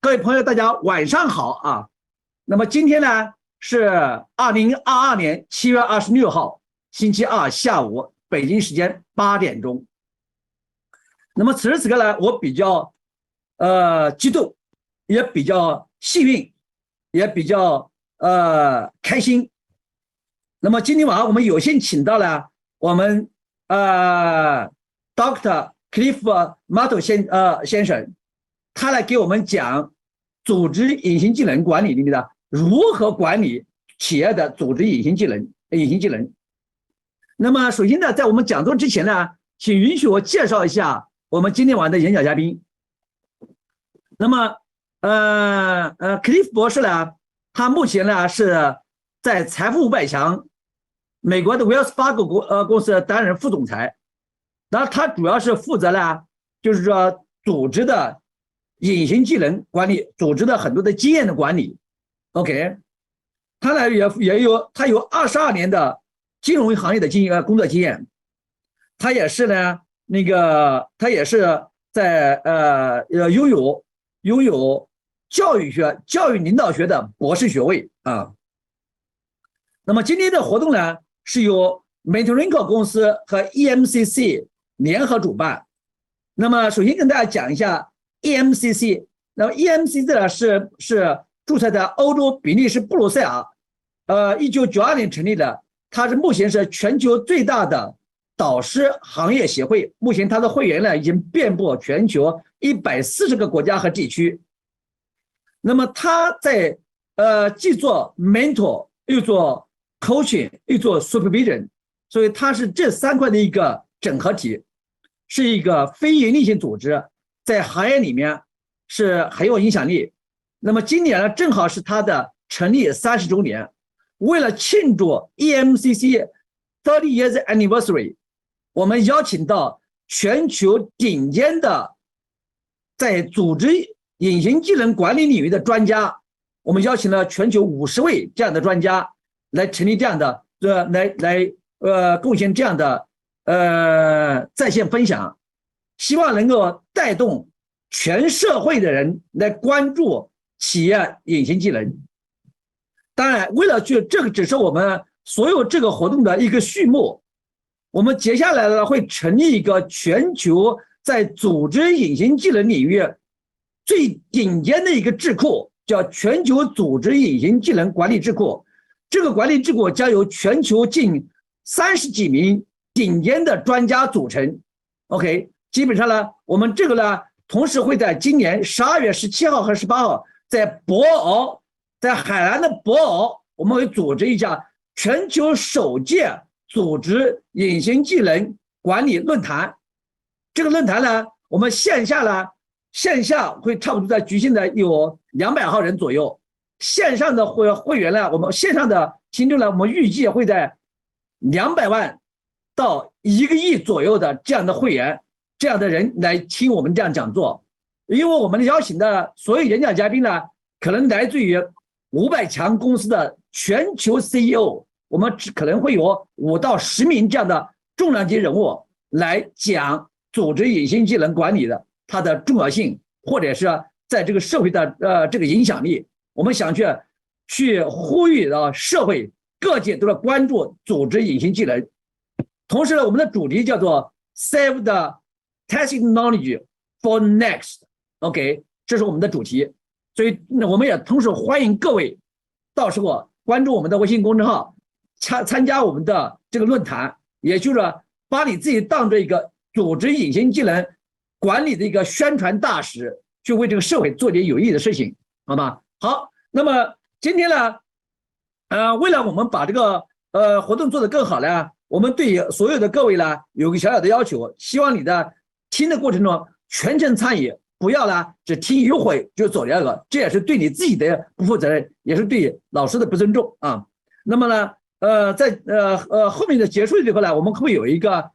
各位朋友，大家晚上好啊！那么今天呢是2022年7月26号，星期二下午，北京时间8点钟。那么此时此刻呢，我比较激动，也比较幸运，也比较开心。那么今天晚上我们有幸请到了我们Dr. Clifford Mahto 先生，他来给我们讲组织隐形技能管理里面的如何管理企业的组织隐形技能。那么首先呢，在我们讲座之前呢，请允许我介绍一下我们今天晚上的演讲嘉宾。那么Cliff 博士呢，他目前呢是在财富500强美国的 Wells Fargo 公司担任副总裁，然后他主要是负责呢，就是说组织的隐形技能管理，组织的很多的经验的管理。OK， 他呢有22年的金融行业的工作经验，他也是呢他也是在拥有教育领导学的博士学位啊。那么今天的活动呢是由 MentoringCo 公司和 EMCC 联合主办。那么首先跟大家讲一下 EMCC， 那么 EMCC 呢是注册在欧洲比利时布鲁塞尔，1992年成立的，它是目前是全球最大的导师行业协会，目前它的会员呢已经遍布全球140个国家和地区。那么它在既做 mentor 又做 coaching 又做 supervision， 所以它是这3块的一个整合体，是一个非营利性组织，在行业里面是很有影响力。那么今年呢正好是它的成立30周年，为了庆祝 EMCC 30 years anniversary， 我们邀请到全球顶尖的在组织隐形技能管理领域的专家，我们邀请了全球50位这样的专家来成立这样的贡献这样的在线分享，希望能够带动全社会的人来关注企业隐形技能。当然为了这个只是我们所有这个活动的一个序幕，我们接下来呢会成立一个全球在组织隐形技能领域最顶尖的一个智库，叫全球组织隐形技能管理智库。这个管理智库将由全球近30几名顶尖的专家组成。 OK， 基本上呢我们这个呢同时会在今年12月17号和18号在博鳌，在海南的博鳌，我们会组织一下全球首届组织隐形技能管理论坛。这个论坛呢我们线下会差不多在局限的有200号人左右，线上的会员呢，我们线上的听众呢，我们预计会在200万到1个亿左右的这样的会员，这样的人来听我们这样讲座。因为我们邀请的所有演讲嘉宾呢，可能来自于500强公司的全球 CEO， 我们可能会有5到10名这样的重量级人物来讲组织隐形技能管理的它的重要性，或者是在这个社会的这个影响力。我们想去呼吁社会各界都要关注组织隐形技能。同时呢，我们的主题叫做 Save the Tacit Knowledge for Next。OK， 这是我们的主题。所以我们也同时欢迎各位到时候关注我们的微信公众号，参加我们的这个论坛，也就是把你自己当做一个组织隐形技能管理的一个宣传大使，去为这个社会做点有意义的事情，好吗？好，那么今天呢为了我们把这个活动做得更好呢，我们对所有的各位呢有个小小的要求，希望你的听的过程中全程参与，不要呢只听一会就走了，这也是对你自己的不负责任，也是对老师的不尊重啊。那么呢在后面的结束的时候呢，我们会有一个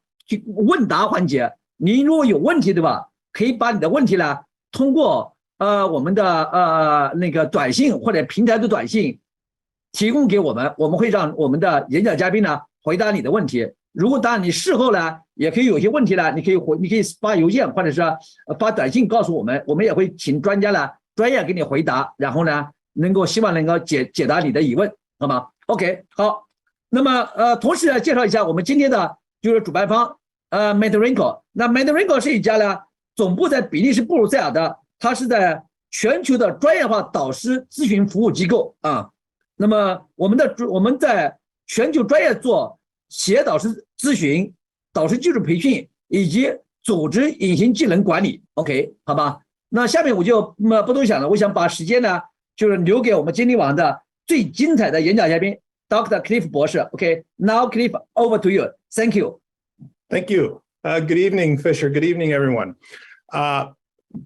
问答环节，您如果有问题对吧，可以把你的问题呢通过我们的那个短信或者平台的短信提供给我们，我们会让我们的演讲嘉宾呢回答你的问题。如果当然你事后呢也可以有些问题呢，你可以发邮件或者是发短信告诉我们，我们也会请专专业给你回答，然后呢希望能够解答你的疑问，好吗 ？OK， 好。那么同时介绍一下我们今天的就是主办方MentoringCo。那 MentoringCo 是一家呢总部在比利时布鲁塞尔的，它是在全球的专业化导师咨询服务机构啊。那么我们在全球专业做企业导师咨询、导师技术培训以及组织隐形技能管理 ，OK， 好吧？那下面我就不多想了，我想把时间呢就是留给我们精灵王的最精彩的演讲嘉宾 Dr. Cliff 博士 ，OK，Now Cliff over to you. Thank you. Thank you. Good evening, Fisher. Good evening, everyone.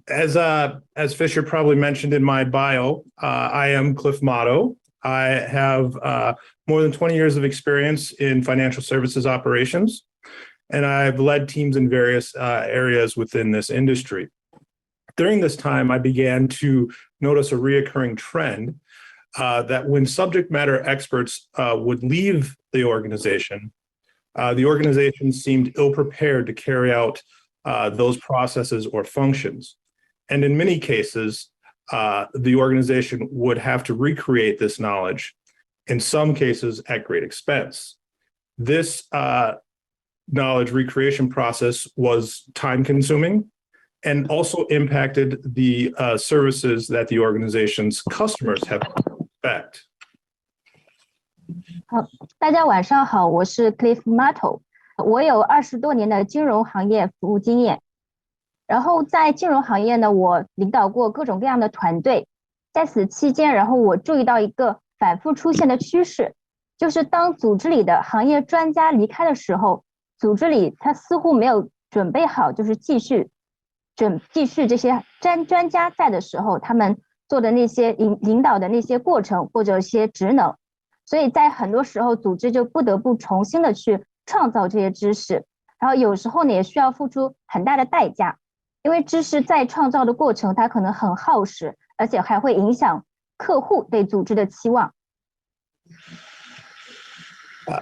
As Fisher probably mentioned in my bio, I am Cliff Mahto. I have more than 20 years of experience in financial services operations, and I've led teams in various areas within this industry. During this time, I began to notice a reoccurring trend that when subject matter experts would leave the organization seemed ill-prepared to carry out those processes or functions. And in many cases, the organization would have to recreate this knowledge, in some cases at great expense. This knowledge recreation process was time-consuming and also impacted the services that the organization's customers have to expect. 好，大家晚上好，我是 Clifford Mahto， 我有20多年的金融行业服务经验。然后在金融行业呢，我领导过各种各样的团队，在此期间，然后我注意到一个反复出现的趋势，就是当组织里的行业专家离开的时候，组织里他似乎没有准备好，就是继续这些专家在的时候，他们做的那些领导的那些过程或者一些职能，所以在很多时候组织就不得不重新的去创造这些知识，然后有时候呢也需要付出很大的代价，因为知识在创造的过程它可能很耗时，而且还会影响客户对组织的期望。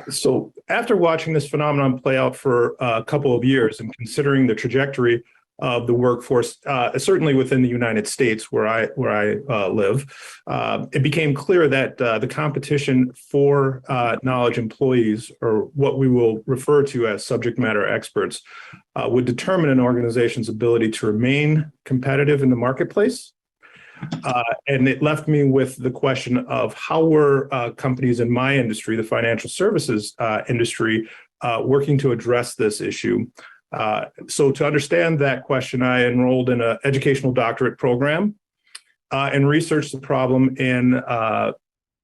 So after watching this phenomenon play out for a couple of years and considering the trajectory of the workforce, certainly within the United States where I live, it became clear that the competition for knowledge employees, or what we will refer to as subject matter experts, would determine an organization's ability to remain competitive in the marketplace. And it left me with the question of how were companies in my industry, the financial services industry, working to address this issue. So to understand that question, I enrolled in an educational doctorate program and researched the problem in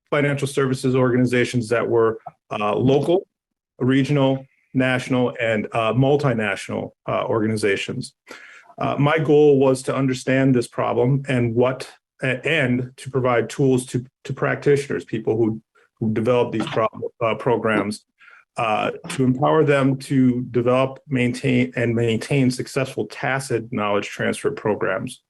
financial services organizations that were local, regional, national, and multinational organizations. My goal was to understand this problem and to provide tools to practitioners, people who develop these programs, to empower them to develop, maintain successful tacit knowledge transfer programs.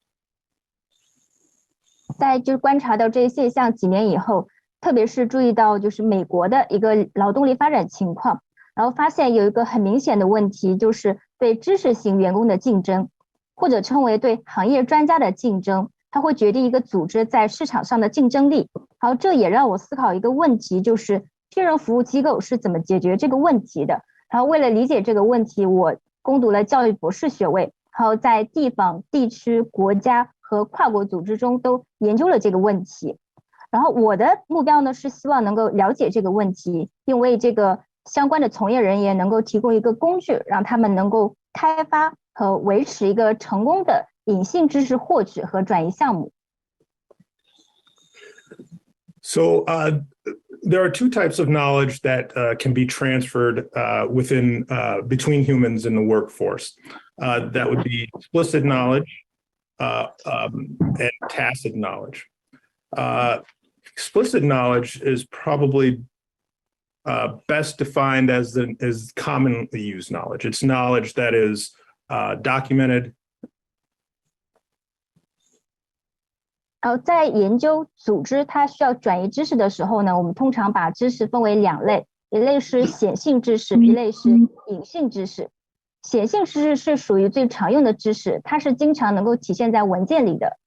在就观察到这些现象几年以后，特别是注意到就是美国的一个劳动力发展情况，然后发现有一个很明显的问题，就是对知识型员工的竞争，或者称为对行业专家的竞争，它会决定一个组织在市场上的竞争力。然后这也让我思考一个问题，就是金融服务机构是怎么解决这个问题的。然后为了理解这个问题，我攻读了教育博士学位，还有在地方、地区、国家和跨国组织中都研究了这个问题。然后我的目标呢是希望能够了解这个问题，并为这个相关的从业人员能够提供一个工具，让他们能够开发和维持一个成功的隐性知识获取和转移项目。So there are two types of knowledge that can be transferred between humans in the workforce. That would be explicit knowledge and tacit knowledge. Explicit knowledge is probably best defined as commonly used knowledge. It's knowledge that is documented. 然后在研究组织它需要转移知识的时候呢，我们通常把知识分为2类，一类是显性知识，一类是隐性知识。显性知识是属于最常用的知识，它是经常能够体现在文件里的。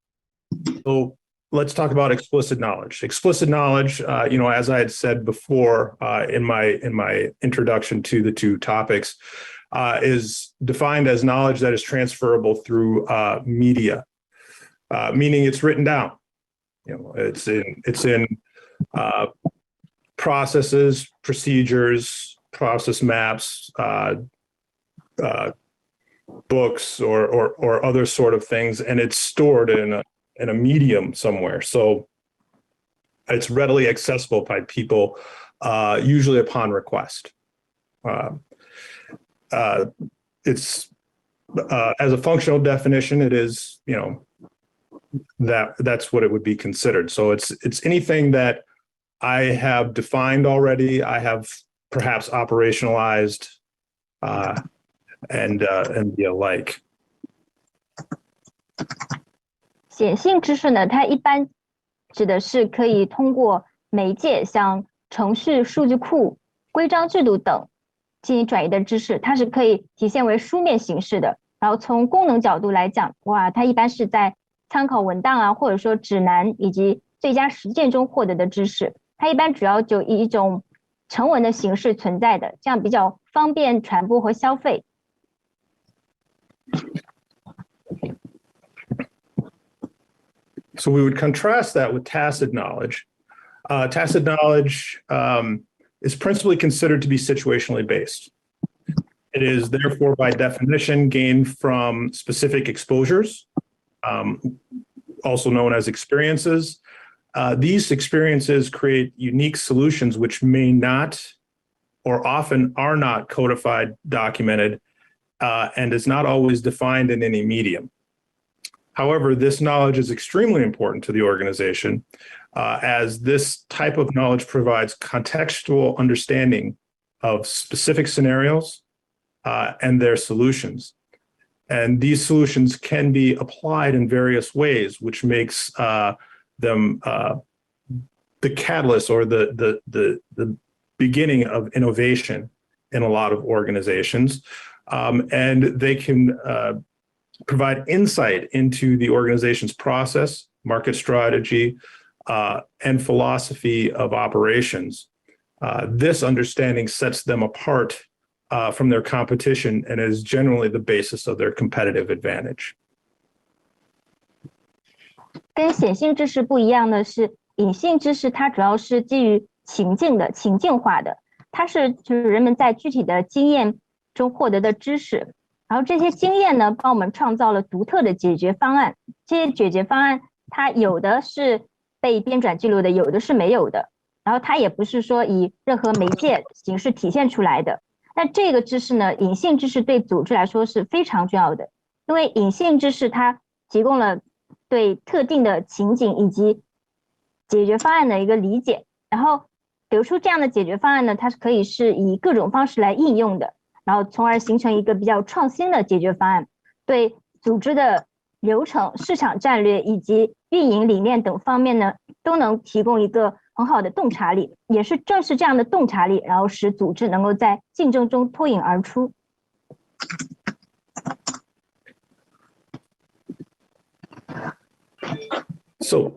So let's talk about explicit knowledge. Explicit knowledge, as I had said before in my introduction to the two topics, is defined as knowledge that is transferable through media, meaning it's written down. It's in processes, procedures, process maps, books, or other sort of things, and it's stored in a medium somewhere. So it's readily accessible by people, usually upon request. It's as a functional definition, it is, that's what it would be considered. So it's anything that I have defined already, I have perhaps operationalized, and the like. 显性知识呢，它一般指的是可以通过媒介，像程序、数据库、规章制度等进行转移的知识，它是可以体现为书面形式的。然后从功能角度来讲，它一般是在参考文档啊，或者说指南以及最佳实践中获得的知识。它一般主要就以一种成文的形式存在的，这样比较方便传播和消费。So we would contrast that with tacit knowledge. Tacit knowledge is principally considered to be situationally based. It is therefore by definition gained from specific exposures, also known as experiences. These experiences create unique solutions which may not or often are not codified, documented, and is not always defined in any medium. However, this knowledge is extremely important to the organization, as this type of knowledge provides contextual understanding of specific scenarios and their solutions. And these solutions can be applied in various ways, which makes them the catalyst or the beginning of innovation in a lot of organizations. And they can provide insight into the organization's process, market strategy, and philosophy of operations. This understanding sets them apart from their competition and is generally the basis of their competitive advantage. 跟显性知识不一样的是，隐性知识它主要是基于情境的、情境化的，它是就是人们在具体的经验中获得的知识。然后这些经验呢，帮我们创造了独特的解决方案。这些解决方案，它有的是被编纂记录的，有的是没有的。然后它也不是说以任何媒介形式体现出来的。那这个知识呢，隐性知识对组织来说是非常重要的，因为隐性知识它提供了对特定的情景以及解决方案的一个理解。然后得出这样的解决方案呢，它是可以是以各种方式来应用的。然后从而形成一个比较创新的解决方案，对组织的流程、市场战略以及运营理念等方面呢，都能提供一个很好的洞察力。也是正是这样的洞察力，然后使组织能够在竞争中脱颖而出。So,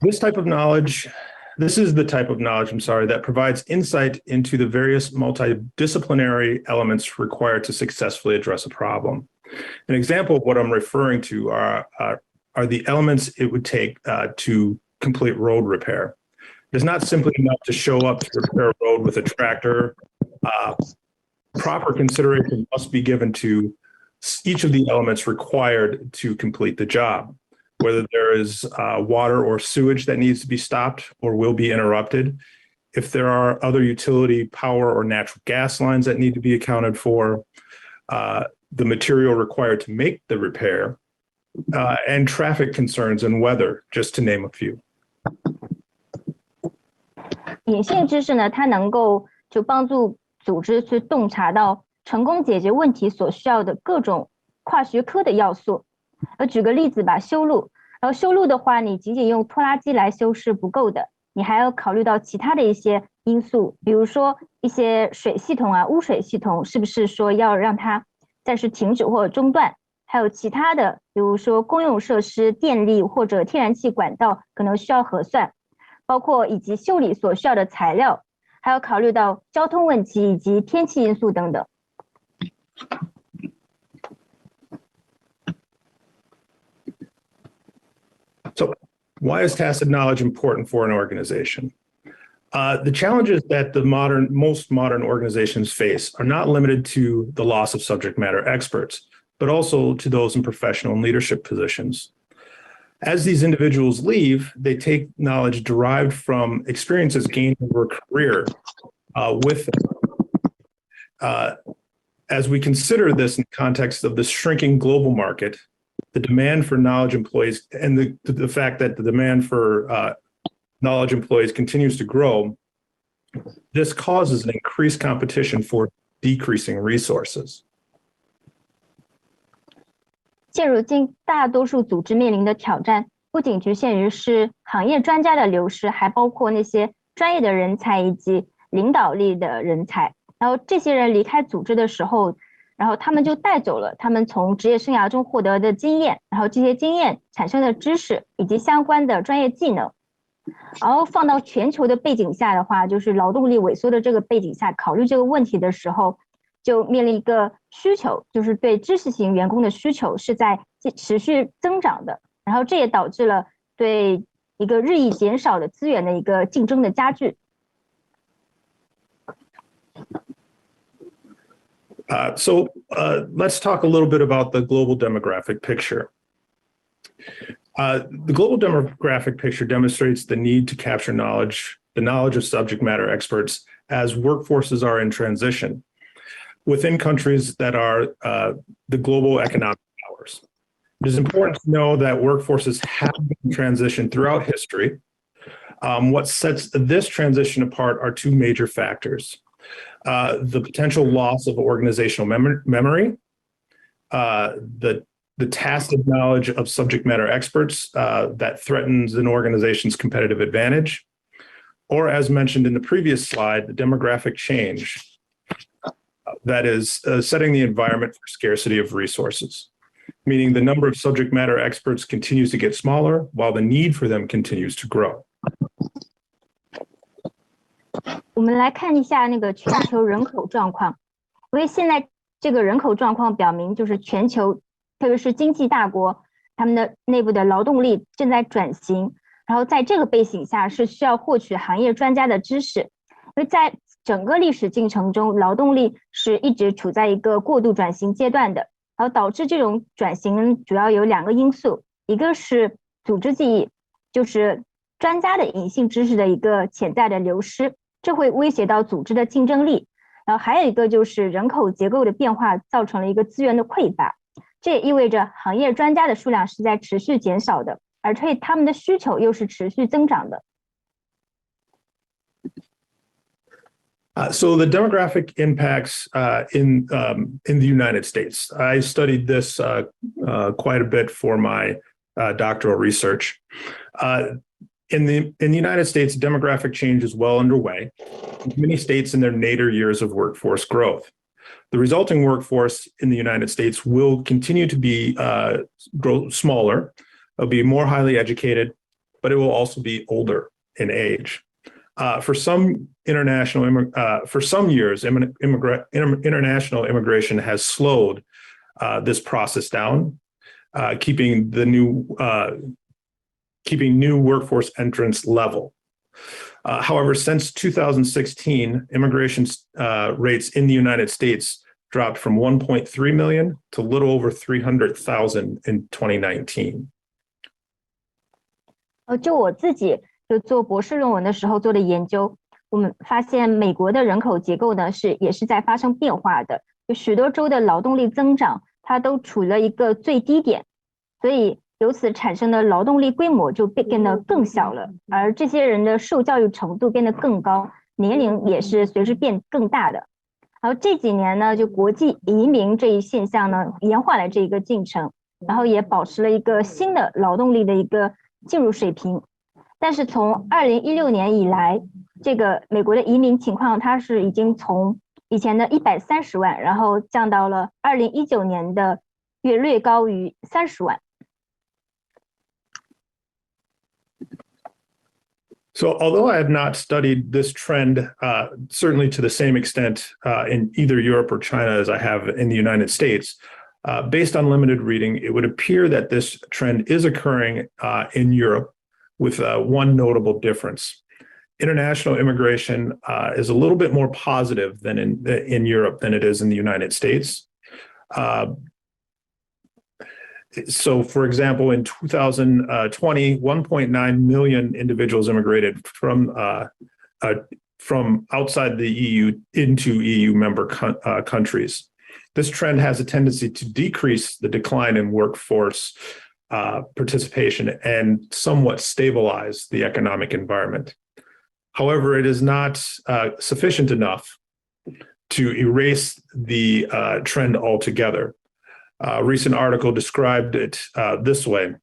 This is the type of knowledge, that provides insight into the various multidisciplinary elements required to successfully address a problem. An example of what I'm referring to are the elements it would take to complete road repair. It's not simply enough to show up to repair a road with a tractor. Proper consideration must be given to each of the elements required to complete the job. Whether there is water or sewage that needs to be stopped or will be interrupted, if there are other utility, power, or natural gas lines that need to be accounted for, the material required to make the repair, and traffic concerns and weather, just to name a few. 隐性知识呢，它能够就帮助组织去洞察到成功解决问题所需要的各种跨学科的要素。举个例子吧，修路。然后修路的话，你仅仅用拖拉机来修是不够的，你还要考虑到其他的一些因素，比如说一些水系统啊、污水系统，是不是说要让它暂时停止或者中断？还有其他的，比如说公用设施、电力或者天然气管道可能需要核算，包括以及修理所需要的材料，还要考虑到交通问题以及天气因素等等。So, why is tacit knowledge important for an organization? The challenges that most modern organizations face are not limited to the loss of subject matter experts, but also to those in professional and leadership positions. As these individuals leave, they take knowledge derived from experiences gained over a career with them. As we consider this in the context of the shrinking global market, the demand for knowledge employees and the fact that the demand for knowledge employees continues to grow, this causes an increased competition for decreasing resources. 现如今，大多数组织面临的挑战不仅局限于是行业专家的流失，还包括那些专业的人才以及领导力的人才。然后这些人离开组织的时候，然后他们就带走了他们从职业生涯中获得的经验，然后这些经验产生的知识以及相关的专业技能。然后放到全球的背景下的话，就是劳动力萎缩的这个背景下，考虑这个问题的时候，就面临一个需求，就是对知识型员工的需求是在持续增长的，然后这也导致了对一个日益减少的资源的一个竞争的加剧。Let's talk a little bit about the global demographic picture. The global demographic picture demonstrates the need to capture the knowledge of subject matter experts as workforces are in transition within countries that are the global economic powers. It is important to know that workforces have been transitioned throughout history. What sets this transition apart are two major factors. The potential loss of organizational memory, the tacit knowledge of subject matter experts that threatens an organization's competitive advantage, or as mentioned in the previous slide, the demographic change that is setting the environment for scarcity of resources, meaning the number of subject matter experts continues to get smaller while the need for them continues to grow. 我们来看一下那个全球人口状况，因为现在这个人口状况表明，就是全球特别是经济大国，他们的内部的劳动力正在转型，然后在这个背景下是需要获取行业专家的知识，因为在整个历史进程中，劳动力是一直处在一个过渡转型阶段的，然后导致这种转型主要有两个因素，一个是组织记忆，就是专家的隐性知识的一个潜在的流失，这会威胁到组织的竞争力，然后还有一个就是人口结构的变化造成了一个资源的匮乏，这也意味着行业专家的数量是在持续减少的，而且他们的需求又是持续增长的。So the demographic impacts in the United States. I studied this quite a bit for my doctoral research. In the United States, demographic change is well underway, with many states in their nadir years of workforce growth. The resulting workforce in the United States will continue to be grow smaller, it'll be more highly educated, but it will also be older in age. For some years, international immigration has slowed this process down, keeping new workforce entrants level. However, since 2016, immigration rates in the United States dropped from 1.3 million to a little over 300,000 in 2019. 就我自己就做博士论文的时候做的研究，我们发现美国的人口结构呢也是在发生变化的，有许多州的劳动力增长它都处于了一个最低点，所以由此产生的劳动力规模就变得更小了，而这些人的受教育程度变得更高，年龄也是随之变更大的。然后这几年呢，就国际移民这一现象呢延缓了这一个进程，然后也保持了一个新的劳动力的一个进入水平。但是从2016年以来，这个美国的移民情况它是已经从以前的130万，然后降到了2019年的约略高于30万。So although I have not studied this trend, certainly to the same extent in either Europe or China as I have in the United States, based on limited reading, it would appear that this trend is occurring in Europe with one notable difference. International immigration is a little bit more positive than in Europe than it is in the United States. So, for example, in 2020, 1.9 million individuals immigrated from outside the EU into EU member countries. This trend has a tendency to decrease the decline in workforce participation and somewhat stabilize the economic environment. However, it is not sufficient enough to erase the trend altogether. A recent article described it this way.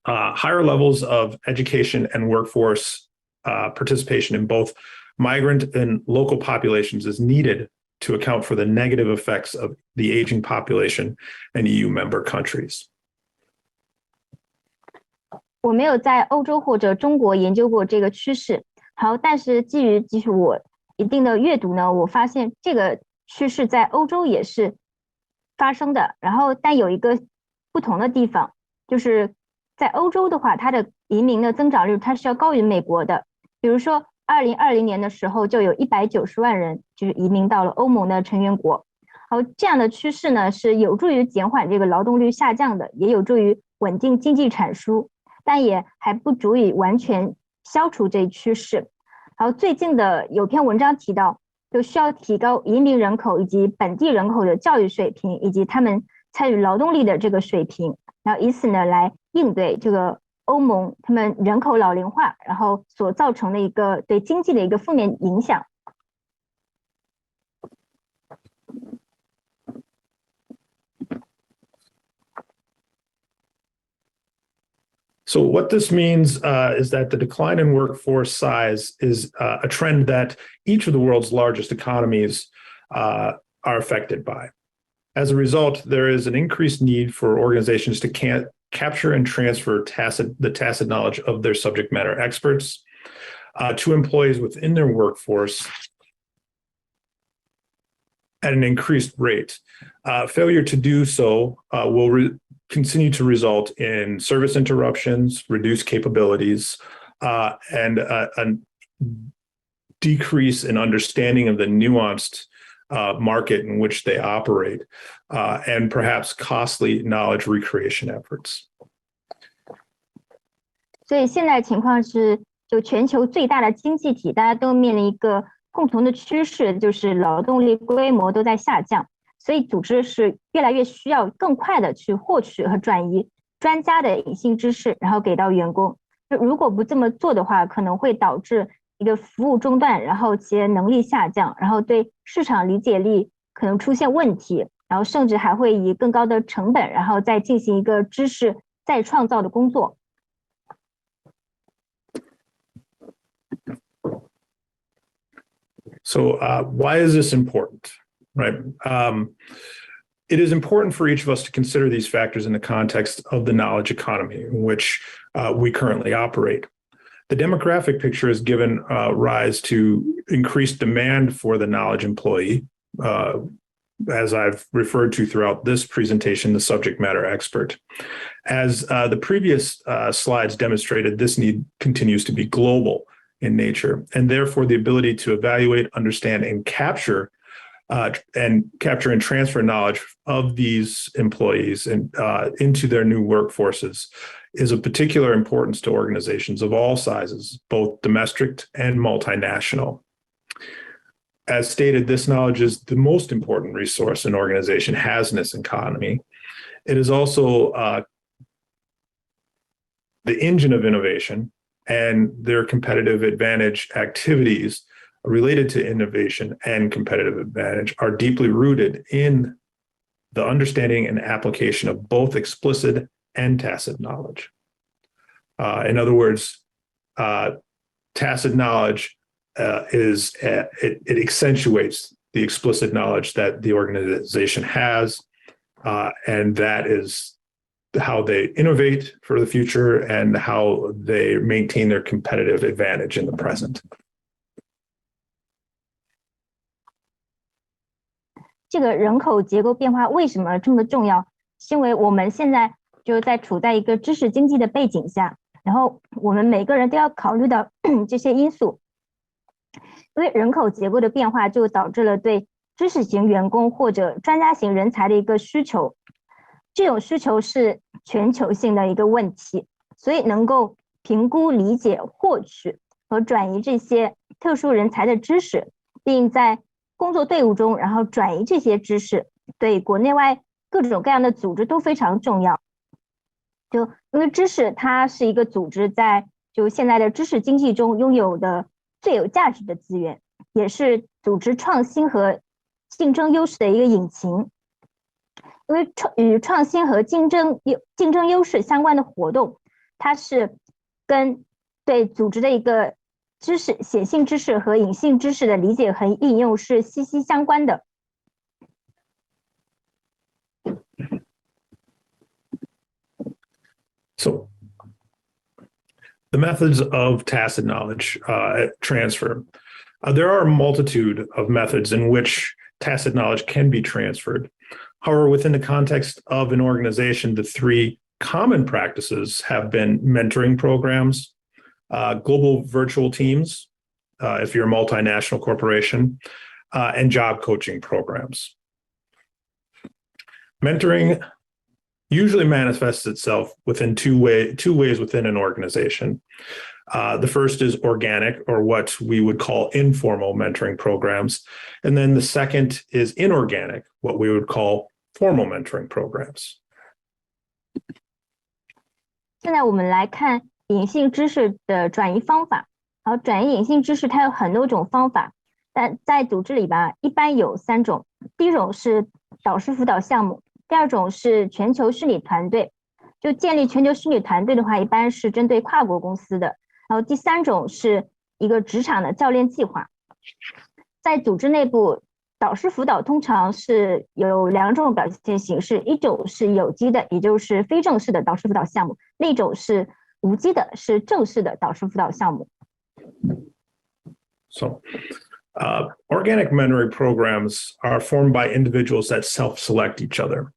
Higher levels of education and workforce participation in both migrant and local populations is needed to account for the negative effects of the aging population in EU member countries. 我没有在欧洲或者中国研究过这个趋势，但是基于我一定的阅读呢，我发现这个趋势在欧洲也是发生的，但有一个不同的地方，就是在欧洲的话，它的移民的增长率它是要高于美国的。比如说2020年的时候，就有190万人就是移民到了欧盟的成员国。这样的趋势呢，是有助于减缓这个劳动力下降的，也有助于稳定经济产出，但也还不足以完全消除这一趋势。最近的有篇文章提到，就需要提高移民人口以及本地人口的教育水平，以及他们参与劳动力的这个水平，然后以此呢来应对这个欧盟他们人口老龄化，然后所造成的一个对经济的一个负面影响。So what this means is that the decline in workforce size is a trend that each of the world's largest economies are affected by. As a result, there is an increased need for organizations to capture and transfer the tacit knowledge of their subject matter experts to employees within their workforce at an increased rate. Failure to do so will continue to result in service interruptions, reduced capabilities, and a decrease in understanding of the nuanced market in which they operate, and perhaps costly knowledge recreation efforts. 所以现在情况是，就全球最大的经济体，大家都面临一个共同的趋势，就是劳动力规模都在下降。所以组织是越来越需要更快的去获取和转移专家的隐性知识，然后给到员工。如果不这么做的话，可能会导致一个服务中断，然后企业能力下降，然后对市场理解力可能出现问题，然后甚至还会以更高的成本，然后再进行一个知识再创造的工作。So why is this important? Right. It is important for each of us to consider these factors in the context of the knowledge economy in which we currently operate. The demographic picture has given rise to increased demand for the knowledge employee, as I've referred to throughout this presentation, the subject matter expert. As the previous slides demonstrated, this need continues to be global in nature, and therefore the ability to evaluate, understand, and capture and transfer knowledge of these employees and into their new workforces is of particular importance to organizations of all sizes, both domestic and multinational. As stated, this knowledge is the most important resource an organization has in its economy. It is also the engine of innovation, and their competitive advantage activities related to innovation and competitive advantage are deeply rooted in the understanding and application of both explicit and tacit knowledge. In other words, tacit knowledge it accentuates the explicit knowledge that the organization has, And that is how they innovate for the future and how they maintain their competitive advantage in the present. 这个人口结构变化为什么这么重要？是因为我们现在就处在一个知识经济的背景下，然后我们每个人都要考虑到这些因素。因为人口结构的变化就导致了对知识型员工或者专家型人才的一个需求，这种需求是全球性的一个问题，所以能够评估、理解、获取和转移这些特殊人才的知识，并在工作队伍中然后转移这些知识，对国内外各种各样的组织都非常重要。就因为知识它是一个组织在就现在的知识经济中拥有的最有价值的资源，也是组织创新和竞争优势的一个引擎。因为与创新和竞争优势相关的活动，它是跟对组织的一个知识、显性知识和隐性知识的理解和应用是息息相关的。So the methods of tacit knowledge transfer. There are a multitude of methods in which tacit knowledge can be transferred. However, within the context of an organization, the three common practices have been mentoring programs, global virtual teams, if you're a multinational corporation, and job coaching programs. Mentoring usually manifests itself within two ways within an organization. The first is organic, or what we would call informal mentoring programs. And then the second is inorganic, what we would call formal mentoring programs. 现在我们来看隐性知识的转移方法。然后转移隐性知识它有很多种方法，但在组织里吧，一般有3种。第一种是导师辅导项目，第二种是全球虚拟团队。就建立全球虚拟团队的话，一般是针对跨国公司的。然后第3种是一个职场的教练计划。在组织内部，导师辅导通常是有2种表现形式，一种是有机的，也就是非正式的导师辅导项目；另一种是无机的，是正式的导师辅导项目。So, organic mentoring programs are formed by individuals that self-select each other.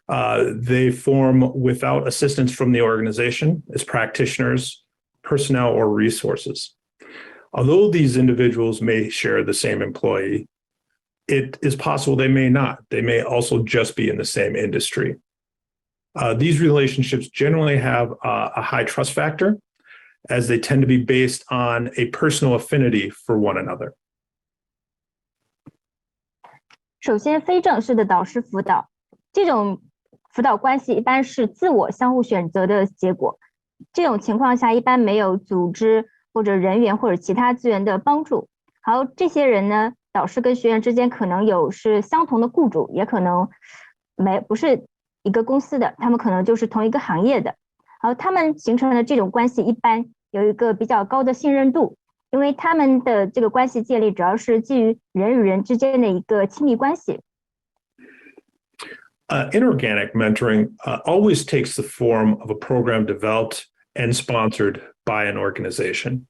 They form without assistance from the organization as practitioners, personnel, or resources. Although these individuals may share the same employee, it is possible they may not. They may also just be in the same industry. These relationships generally have a high trust factor, as they tend to be based on a personal affinity for one another. 首先，非正式的导师辅导，这种辅导关系一般是自我相互选择的结果。这种情况下，一般没有组织或者人员或者其他资源的帮助。好，这些人呢，导师跟学员之间可能有是相同的雇主，也可能不是一个公司的，他们可能就是同一个行业的。好，他们形成的这种关系一般有一个比较高的信任度，因为他们的这个关系建立主要是基于人与人之间的一个亲密关系。Inorganic mentoring always takes the form of a program developed and sponsored by an organization.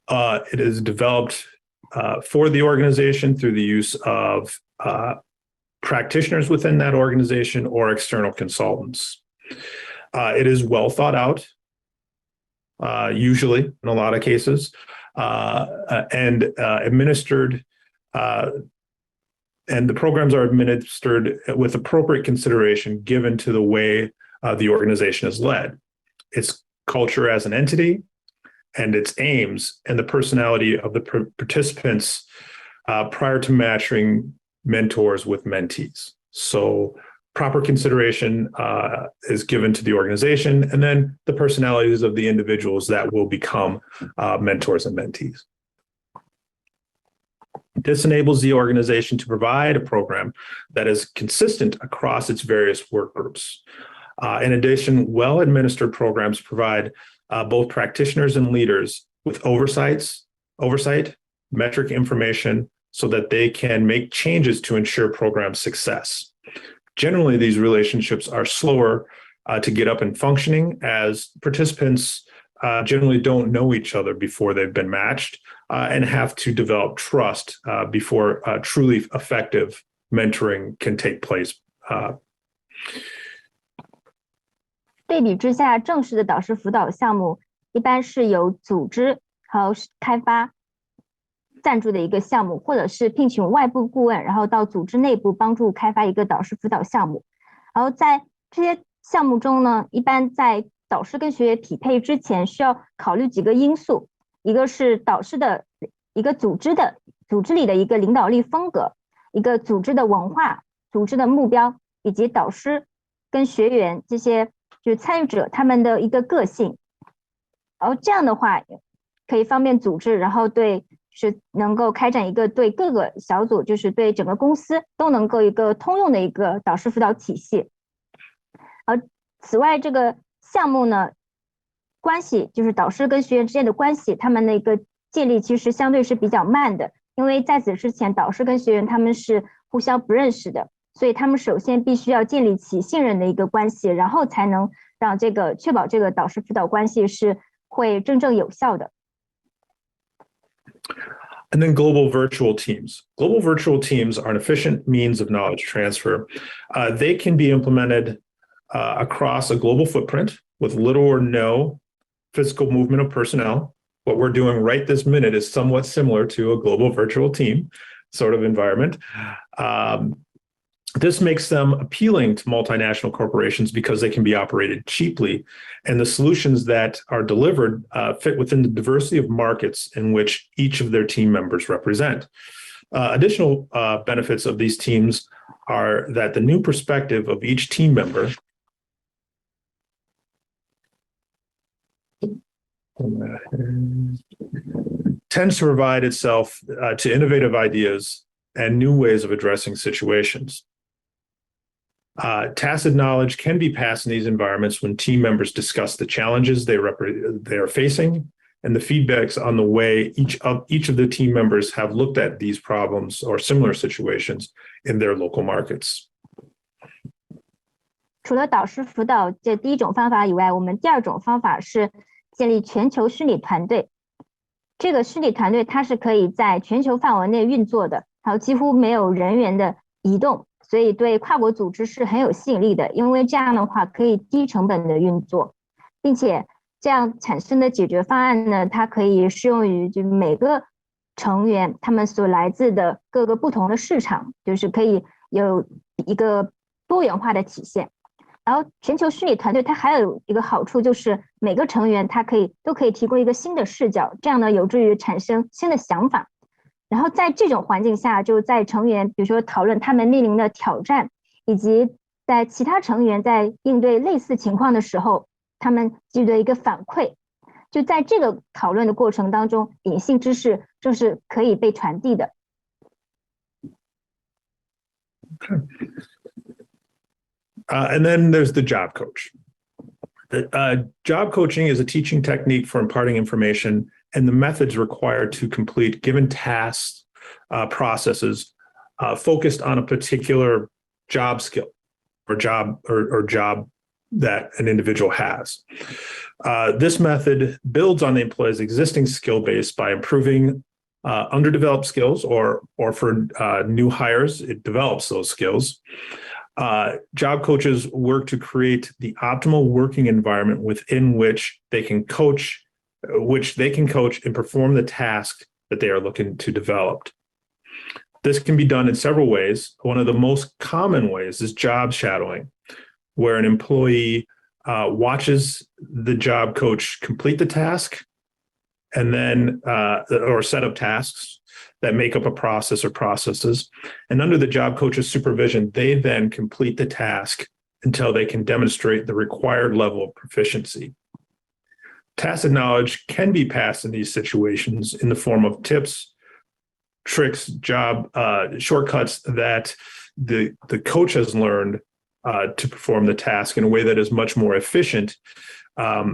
It is developed for the organization through the use of practitioners within that organization or external consultants. It is well thought out, usually in a lot of cases, and administered, and the programs are administered with appropriate consideration given to the way the organization is led, its culture as an entity, and its aims, and the personality of the participants prior to matching mentors with mentees. So proper consideration is given to the organization, and then the personalities of the individuals that will become mentors and mentees. This enables the organization to provide a program that is consistent across its various work groups. In addition, well-administered programs provide both practitioners and leaders with oversight, metric information, so that they can make changes to ensure program success. Generally, these relationships are slower to get up and functioning as participants generally don't know each other before they've been matched and have to develop trust before truly effective mentoring can take place. 对比之下，正式的导师辅导项目一般是由组织还有开发赞助的一个项目，或者是聘请外部顾问，然后到组织内部帮助开发一个导师辅导项目。然后在这些项目中呢，一般在导师跟学员匹配之前，需要考虑几个因素，一个是导师的一个组织里的一个领导力风格，一个组织的文化、组织的目标，以及导师跟学员这些就是参与者他们的一个个性。然后这样的话可以方便组织，然后是能够开展一个对各个小组，就是对整个公司都能够一个通用的一个导师辅导体系。此外，这个项目呢，关系就是导师跟学员之间的关系，他们的一个建立其实相对是比较慢的，因为在此之前，导师跟学员他们是互相不认识的，所以他们首先必须要建立起信任的一个关系，然后才能让确保这个导师辅导关系是会真正有效的。And then global virtual teams. Global virtual teams are an efficient means of knowledge transfer. They can be implemented across a global footprint with little or no physical movement of personnel. What we're doing right this minute is somewhat similar to a global virtual team sort of environment. This makes them appealing to multinational corporations because they can be operated cheaply, and the solutions that are delivered fit within the diversity of markets in which each of their team members represent. Additional benefits of these teams are that the new perspective of each team member tends to provide itself to innovative ideas and new ways of addressing situations. Tacit knowledge can be passed in these environments when team members discuss the challenges they are facing and the feedbacks on the way each of the team members have looked at these problems or similar situations in their local markets. 除了导师辅导这第一种方法以外，我们第二种方法是建立全球虚拟团队。这个虚拟团队它是可以在全球范围内运作的，还有几乎没有人员的移动，所以对跨国组织是很有吸引力的，因为这样的话可以低成本的运作，并且这样产生的解决方案呢，它可以适用于就每个成员他们所来自的各个不同的市场，就是可以有一个多元化的体现。然后全球虚拟团队它还有一个好处，就是每个成员他都可以提供一个新的视角，这样呢有助于产生新的想法。然后在这种环境下，就在成员比如说讨论他们面临的挑战，以及在其他成员在应对类似情况的时候，他们给予的一个反馈，就在这个讨论的过程当中，隐性知识就是可以被传递的。And then there's the job coach. Job coaching is a teaching technique for imparting information and the methods required to complete given tasks, processes focused on a particular job skill or job that an individual has. This method builds on the employee's existing skill base by improving underdeveloped skills, or for new hires, it develops those skills. Job coaches work to create the optimal working environment within which they can coach and perform the task that they are looking to develop. This can be done in several ways. One of the most common ways is job shadowing, where an employee watches the job coach complete the task and then or set of tasks that make up a process or processes. And under the job coach's supervision, they then complete the task until they can demonstrate the required level of proficiency. Tacit knowledge can be passed in these situations in the form of tips, tricks, job shortcuts that the coach has learned to perform the task in a way that is much more efficient, but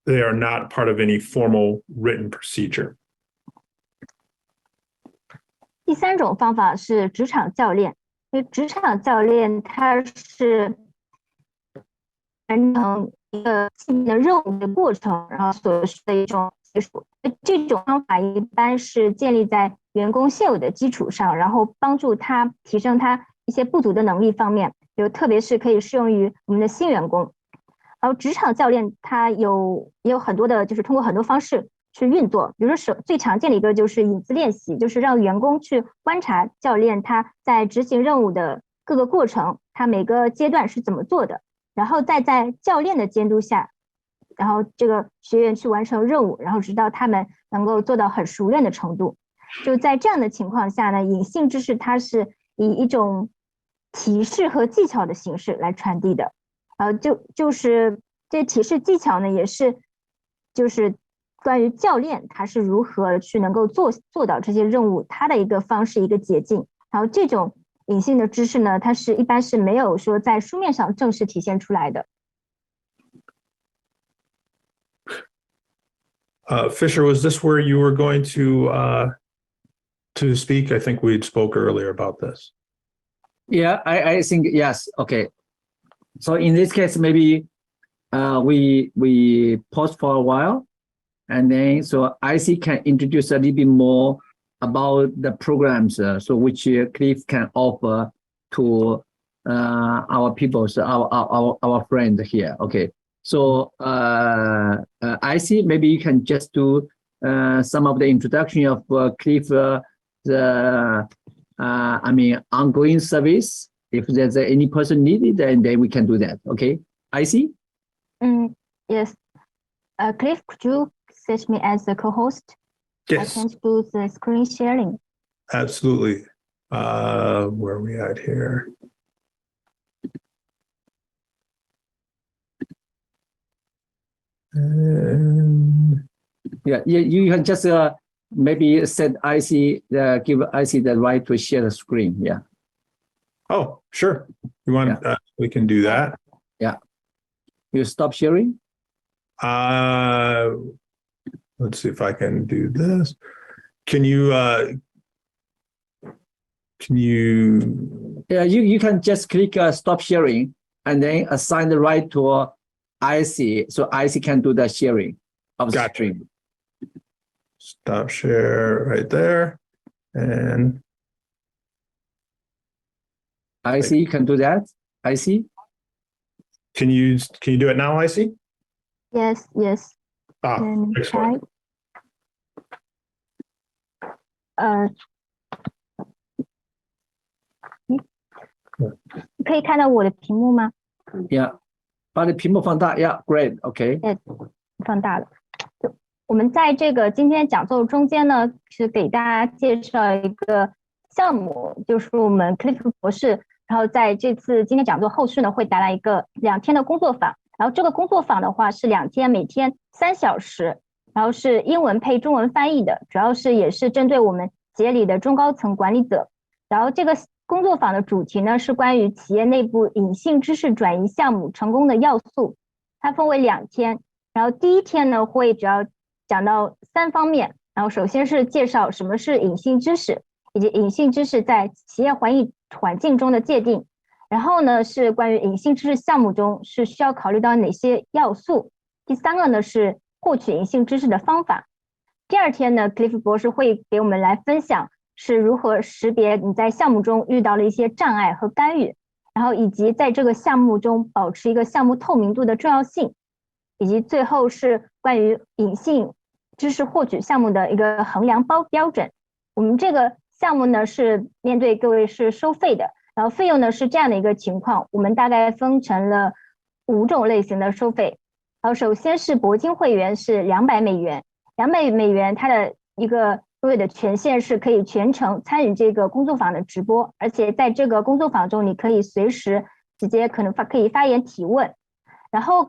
they are not part of any formal written procedure. 第三种方法是职场教练，因为职场教练它是完成一个新的任务的过程，然后所需的一种技术。这种方法一般是建立在员工现有的基础上，然后帮助他提升他一些不足的能力方面，特别是可以适用于我们的新员工。然后职场教练他也有很多的，就是通过很多方式去运作，比如说最常见的一个就是影子练习，就是让员工去观察教练他在执行任务的各个过程，他每个阶段是怎么做的，然后再在教练的监督下，然后这个学员去完成任务，然后直到他们能够做到很熟练的程度。就在这样的情况下呢，隐性知识它是以一种提示和技巧的形式来传递的。就是这提示技巧呢，也是就是关于教练他是如何去能够做到这些任务，他的一个方式一个捷径。然后这种隐性的知识呢，它是一般是没有说在书面上正式体现出来的。Fisher, was this where you were going to speak? I think we spoke earlier about this. Yeah, I think yes. Okay. So in this case, maybe we pause for a while, and then so IC can introduce a little bit more about the programs, so which Cliff can offer to our people, so our friends here. Okay. So IC, maybe you can just do some of the introduction of Cliff, the ongoing service. If there's any person needed, then we can do that. Okay, IC? Yes. Cliff, could you set me as the co-host? Yes. I can do the screen sharing. Absolutely. Where are we at here? Yeah, you can just maybe set IC, give IC the right to share the screen. Yeah. Oh, sure. You want? Yeah. We can do that. Yeah. You stop sharing. Let's see if I can do this. Can you? Yeah, you can just click stop sharing and then assign the right to IC, so IC can do the sharing of the screen. Stop share right there, and IC can do that. IC. Can you do it now, IC? Yes. Excellent. 可以看到我的屏幕吗？ Yeah. 把你屏幕放大 ，Yeah, great, OK. 放大了。我们在这个今天讲座中间呢，是给大家介绍一个项目，就是我们 Clifford 博士，然后在这次今天讲座后续呢，会带来一个2天的工作坊。然后这个工作坊的话是2天，每天3小时，然后是英文配中文翻译的，主要是也是针对我们企业里的中高层管理者。然后这个工作坊的主题呢是关于企业内部隐性知识转移项目成功的要素，它分为2天。然后第1天呢会主要讲到3方面，然后首先是介绍什么是隐性知识，以及隐性知识在企业环境中的界定。然后呢是关于隐性知识项目中是需要考虑到哪些要素。第3个呢是获取隐性知识的方法。第2天呢 Cliff 博士会给我们来分享是如何识别你在项目中遇到了一些障碍和干预，然后以及在这个项目中保持一个项目透明度的重要性，以及最后是关于隐性知识获取项目的一个衡量标准。我们这个项目呢是面对各位是收费的，然后费用呢是这样的一个情况，我们大概分成了5种类型的收费。然后首先是铂金会员是$200，$200它的一个各位的权限是可以全程参与这个工作坊的直播，而且在这个工作坊中你可以随时直接可以发言提问，然后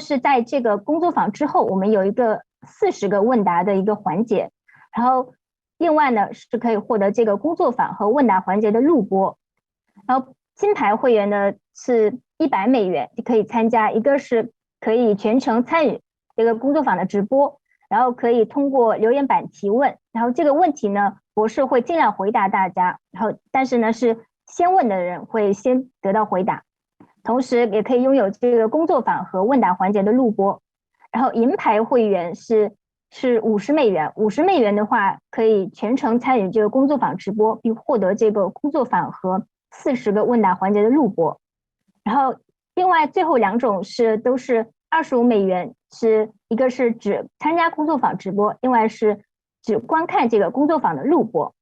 是在这个工作坊之后我们有一个40个问答的一个环节，然后另外呢是可以获得这个工作坊和问答环节的录播。然后金牌会员呢是$100就可以参加，一个是可以全程参与这个工作坊的直播，然后可以通过留言板提问，然后这个问题呢，博士会尽量回答大家，然后但是呢是先问的人会先得到回答，同时也可以拥有这个工作坊和问答环节的录播。然后银牌会员是$50，$50的话可以全程参与这个工作坊直播，并获得这个工作坊和40个问答环节的录播。然后另外最后2种都是$25，是一个是只参加工作坊直播，另外是只观看这个工作坊的录播。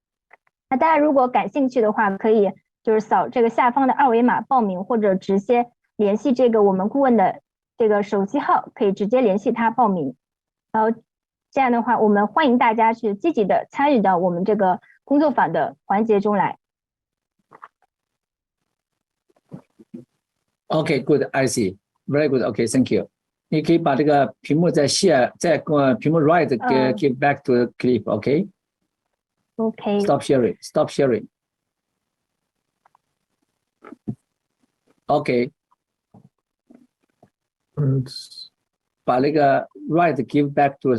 那大家如果感兴趣的话，可以就是扫这个下方的2维码报名，或者直接联系这个我们顾问的这个手机号，可以直接联系他报名。然后这样的话，我们欢迎大家去积极的参与到我们这个工作坊的环节中来。Okay, good. I see. Very good. Okay, thank you. 你可以把这个屏幕再 share， 再屏幕 right give back to the clip. Okay. Okay. Stop sharing. Stop sharing. Okay. 把那个 right give back to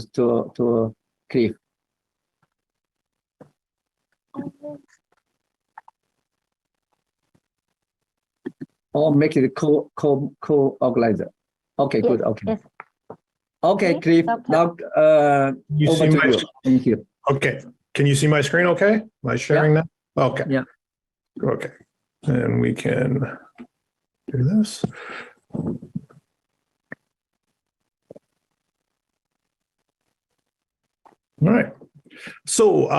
clip. Or make it co-organizer. Okay, good. Okay. Yes. Okay, Cliff. Now, You see my Thank you. Okay. Can you see my screen? Okay. Am I sharing now? Okay. Yeah. Okay. And we can do this. All right. So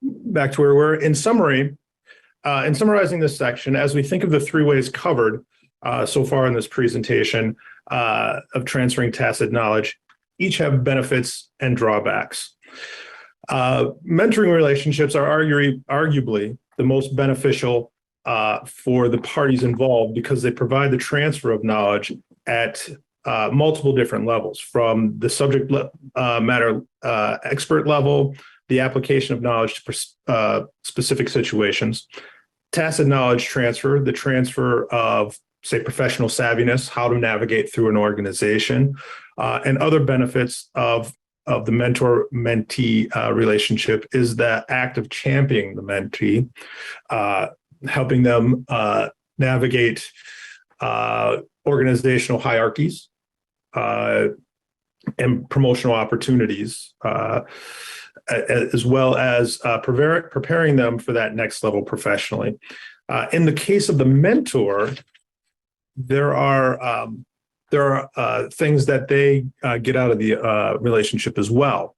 back to where we're in summary. In summarizing this section, as we think of the 3 ways covered so far in this presentation of transferring tacit knowledge, each have benefits and drawbacks. Mentoring relationships are arguably the most beneficial for the parties involved because they provide the transfer of knowledge at multiple different levels, from the subject matter expert level, the application of knowledge to specific situations, tacit knowledge transfer, the transfer of, say, professional savviness, how to navigate through an organization, and other benefits of the mentor-mentee relationship is the act of championing the mentee, helping them navigate organizational hierarchies and promotional opportunities, as well as preparing them for that next level professionally. In the case of the mentor, there are things that they get out of the relationship as well.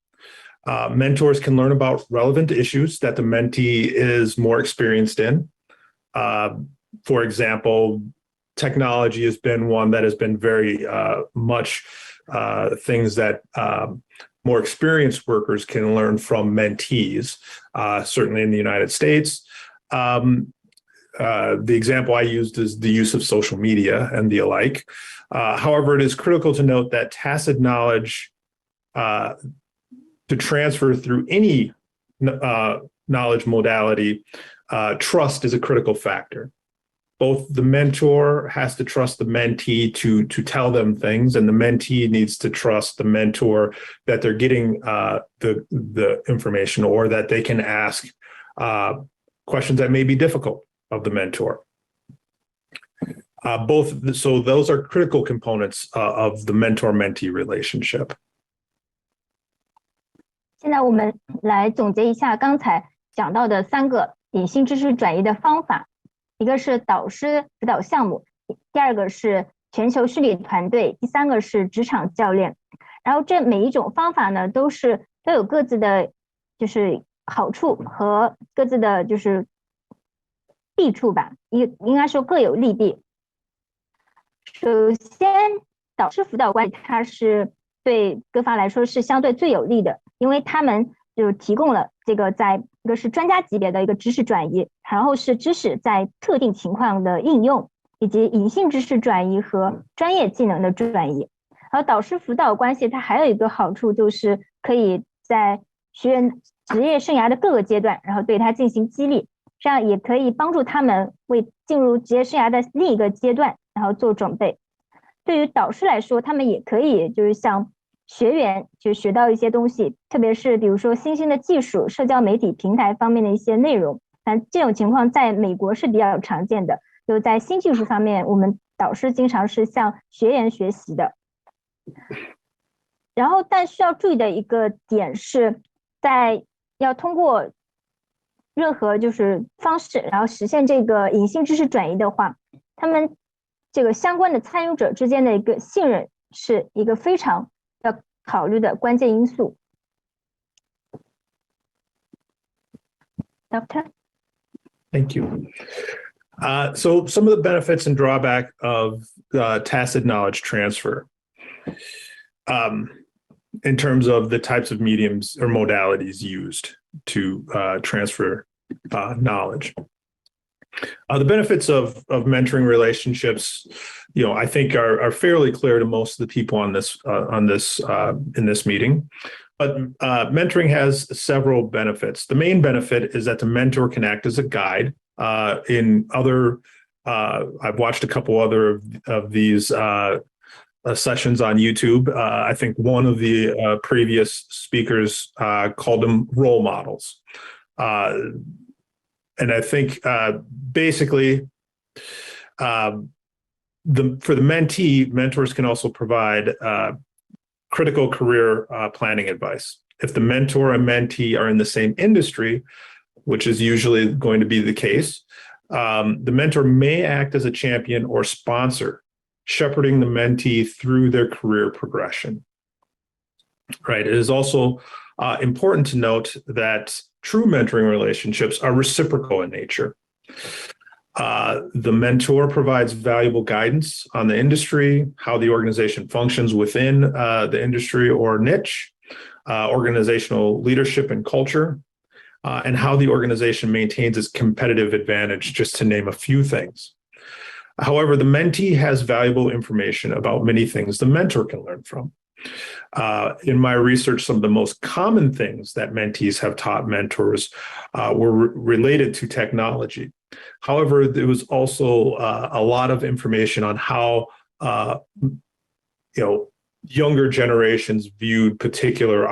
Mentors can learn about relevant issues that the mentee is more experienced in. For example, technology has been one that has been very much things that more experienced workers can learn from mentees, certainly in the United States. The example I used is the use of social media and the alike. However, it is critical to note that tacit knowledge to transfer through any knowledge modality, trust is a critical factor. Both the mentor has to trust the mentee to tell them things, and the mentee needs to trust the mentor that they're getting the information, or that they can ask questions that may be difficult of the mentor. So those are critical components of the mentor-mentee relationship. 现在我们来总结一下刚才讲到的3个隐性知识转移的方法。一个是导师辅导项目，第2个是全球训练团队，第3个是职场教练。然后这每一种方法呢，都有各自的就是好处和各自的就是弊处吧，应该说各有利弊。首先，导师辅导管理它是对各方来说是相对最有利的，因为他们就提供了这个一个是专家级别的一个知识转移，然后是知识在特定情况的应用，以及隐性知识转移和专业技能的转移。然后导师辅导关系它还有一个好处，就是可以在学员职业生涯的各个阶段，然后对他进行激励，这样也可以帮助他们为进入职业生涯的另一个阶段然后做准备。对于导师来说，他们也可以就是像学员就学到一些东西，特别是比如说新兴的技术、社交媒体平台方面的一些内容。但这种情况在美国是比较常见的，就在新技术方面，我们导师经常是向学员学习的。然后但需要注意的一个点是，在要通过任何就是方式，然后实现这个隐性知识转移的话，他们这个相关的参与者之间的一个信任是一个非常要考虑的关键因素。Doctor? Thank you. So some of the benefits and drawback of tacit knowledge transfer in terms of the types of mediums or modalities used to transfer knowledge. The benefits of mentoring relationships, I think are fairly clear to most of the people on this in this meeting. But mentoring has several benefits. The main benefit is that the mentor can act as a guide. In other, I've watched a couple other of these sessions on YouTube. I think one of the previous speakers called them role models. And I think basically for the mentee, mentors can also provide critical career planning advice. If the mentor and mentee are in the same industry, which is usually going to be the case, the mentor may act as a champion or sponsor, shepherding the mentee through their career progression. Right. It is also important to note that true mentoring relationships are reciprocal in nature. The mentor provides valuable guidance on the industry, how the organization functions within the industry or niche, organizational leadership and culture, and how the organization maintains its competitive advantage, just to name a few things. However, the mentee has valuable information about many things the mentor can learn from. In my research, some of the most common things that mentees have taught mentors were related to technology. However, there was also a lot of information on how younger generations viewed particular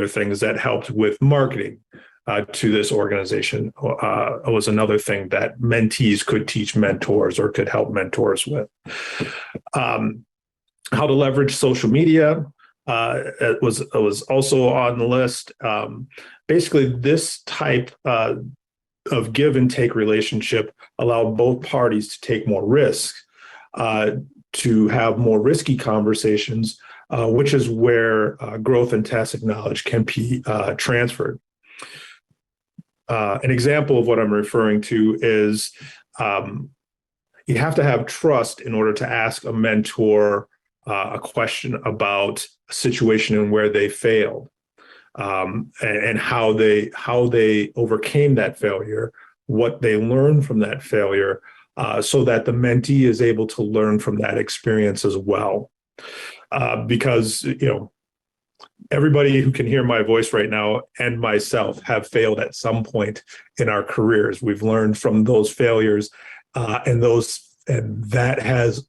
things that helped with marketing to this organization. Was another thing that mentees could teach mentors or could help mentors with. How to leverage social media it was also on the list. Basically, this type of give and take relationship allowed both parties to take more risk, to have more risky conversations, which is where growth and tacit knowledge can be transferred. An example of what I'm referring to is you have to have trust in order to ask a mentor a question about a situation and where they failed, and how they overcame that failure, what they learned from that failure, so that the mentee is able to learn from that experience as well. Because everybody who can hear my voice right now and myself have failed at some point in our careers. We've learned from those failures, and that has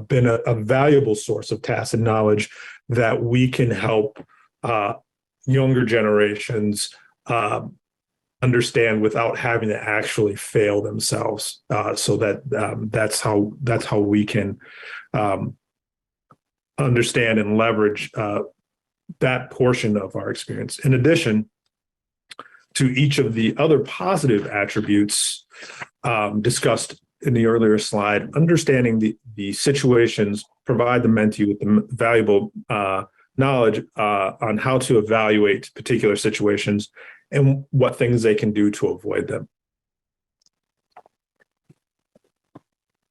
been a valuable source of tacit knowledge that we can help younger generations understand without having to actually fail themselves. So that's how we can understand and leverage that portion of our experience. In addition to each of the other positive attributes discussed in the earlier slide, understanding the situations provide the mentee with the valuable knowledge on how to evaluate particular situations and what things they can do to avoid them.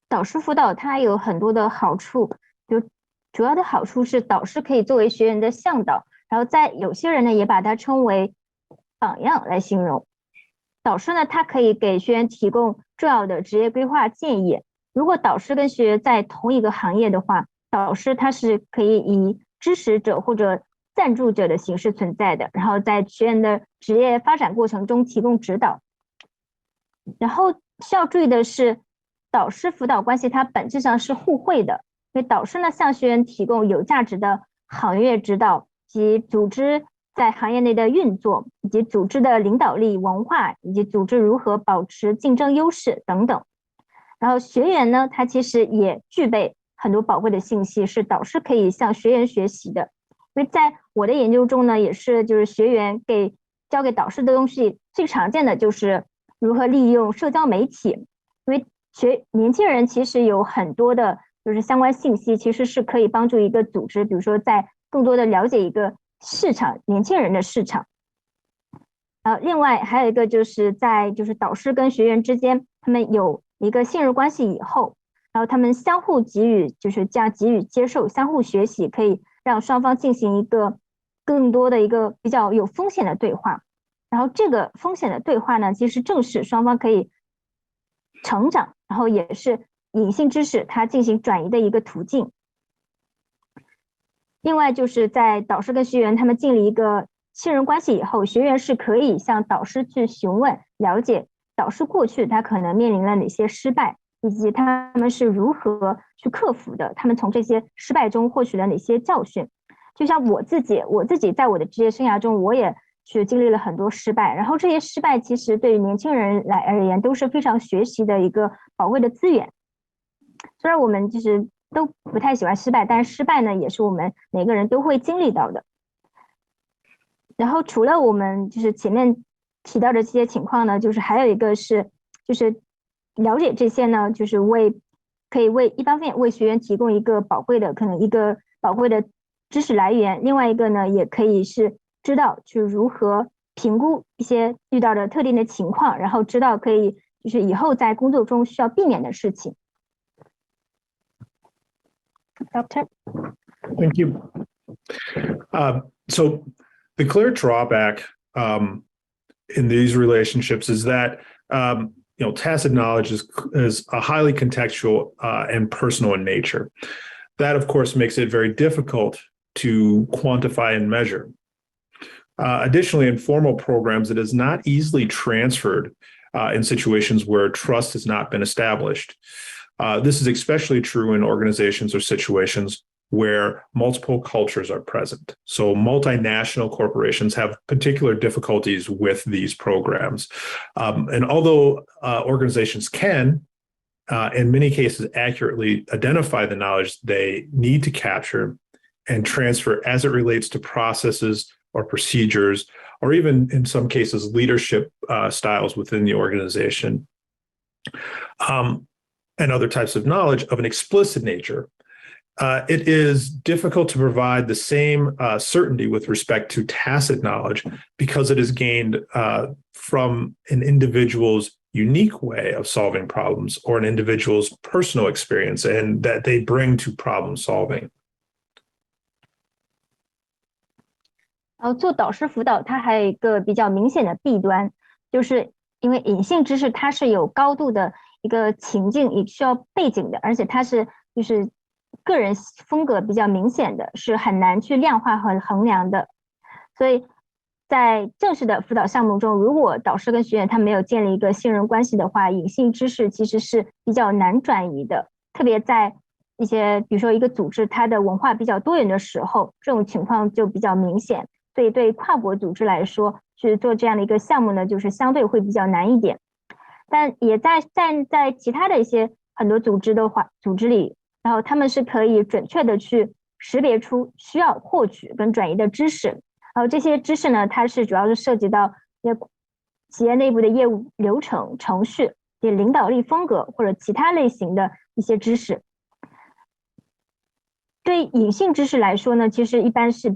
导师辅导它有很多的好处，就主要的好处是导师可以作为学员的向导，然后在有些人呢也把它称为榜样来形容。导师呢，他可以给学员提供重要的职业规划建议。如果导师跟学员在同一个行业的话，导师他是可以以支持者或者赞助者的形式存在的，然后在学员的职业发展过程中提供指导。然后需要注意的是，导师辅导关系它本质上是互惠的，因为导师呢向学员提供有价值的行业指导及组织在行业内的运作，以及组织的领导力、文化，以及组织如何保持竞争优势等等。然后学员呢，他其实也具备很多宝贵的信息，是导师可以向学员学习的。因为在我的研究中呢，也是就是学员交给导师的东西，最常见的就是如何利用社交媒体。因为年轻人其实有很多的就是相关信息，其实是可以帮助一个组织，比如说在更多的了解一个市场，年轻人的市场。另外还有一个就是在就是导师跟学员之间，他们有一个信任关系以后，然后他们相互给予就是这样给予接受，相互学习，可以让双方进行一个更多的一个比较有风险的对话。然后这个风险的对话呢，其实正是双方可以成长，然后也是隐性知识它进行转移的一个途径。另外就是在导师跟学员他们建立一个信任关系以后，学员是可以向导师去询问了解导师过去他可能面临了哪些失败，以及他们是如何去克服的，他们从这些失败中获取了哪些教训。就像我自己在我的职业生涯中，我也去经历了很多失败，然后这些失败其实对于年轻人来而言都是非常学习的一个宝贵的资源。虽然我们就是都不太喜欢失败，但是失败呢也是我们每个人都会经历到的。然后除了我们就是前面提到的这些情况呢，就是还有一个是就是了解这些呢，就是可以一方面为学员提供一个宝贵的知识来源，另外一个呢也可以是知道去如何评估一些遇到的特定的情况，然后知道可以就是以后在工作中需要避免的事情。Doctor? Thank you. So the clear drawback in these relationships is that tacit knowledge is a highly contextual and personal in nature. That, of course, makes it very difficult to quantify and measure. Additionally, in formal programs, it is not easily transferred in situations where trust has not been established. This is especially true in organizations or situations where multiple cultures are present. So multinational corporations have particular difficulties with these programs. And although organizations can, in many cases, accurately identify the knowledge they need to capture and transfer as it relates to processes or procedures, or even in some cases, leadership styles within the organization, and other types of knowledge of an explicit nature, it is difficult to provide the same certainty with respect to tacit knowledge because it is gained from an individual's unique way of solving problems or an individual's personal experience and that they bring to problem solving. 做导师辅导，它还有一个比较明显的弊端，就是因为隐性知识它是有高度的一个情境，也需要背景的，而且它是就是个人风格比较明显的，是很难去量化和衡量的。所以在正式的辅导项目中，如果导师跟学员他没有建立一个信任关系的话，隐性知识其实是比较难转移的，特别在一些比如说一个组织它的文化比较多元的时候，这种情况就比较明显。所以对跨国组织来说，去做这样的一个项目呢，就是相对会比较难一点。但也在其他的一些很多组织里，然后他们是可以准确的去识别出需要获取跟转移的知识，然后这些知识呢，它是主要是涉及到企业内部的业务流程、程序、领导力风格或者其他类型的一些知识。对隐性知识来说呢，其实一般是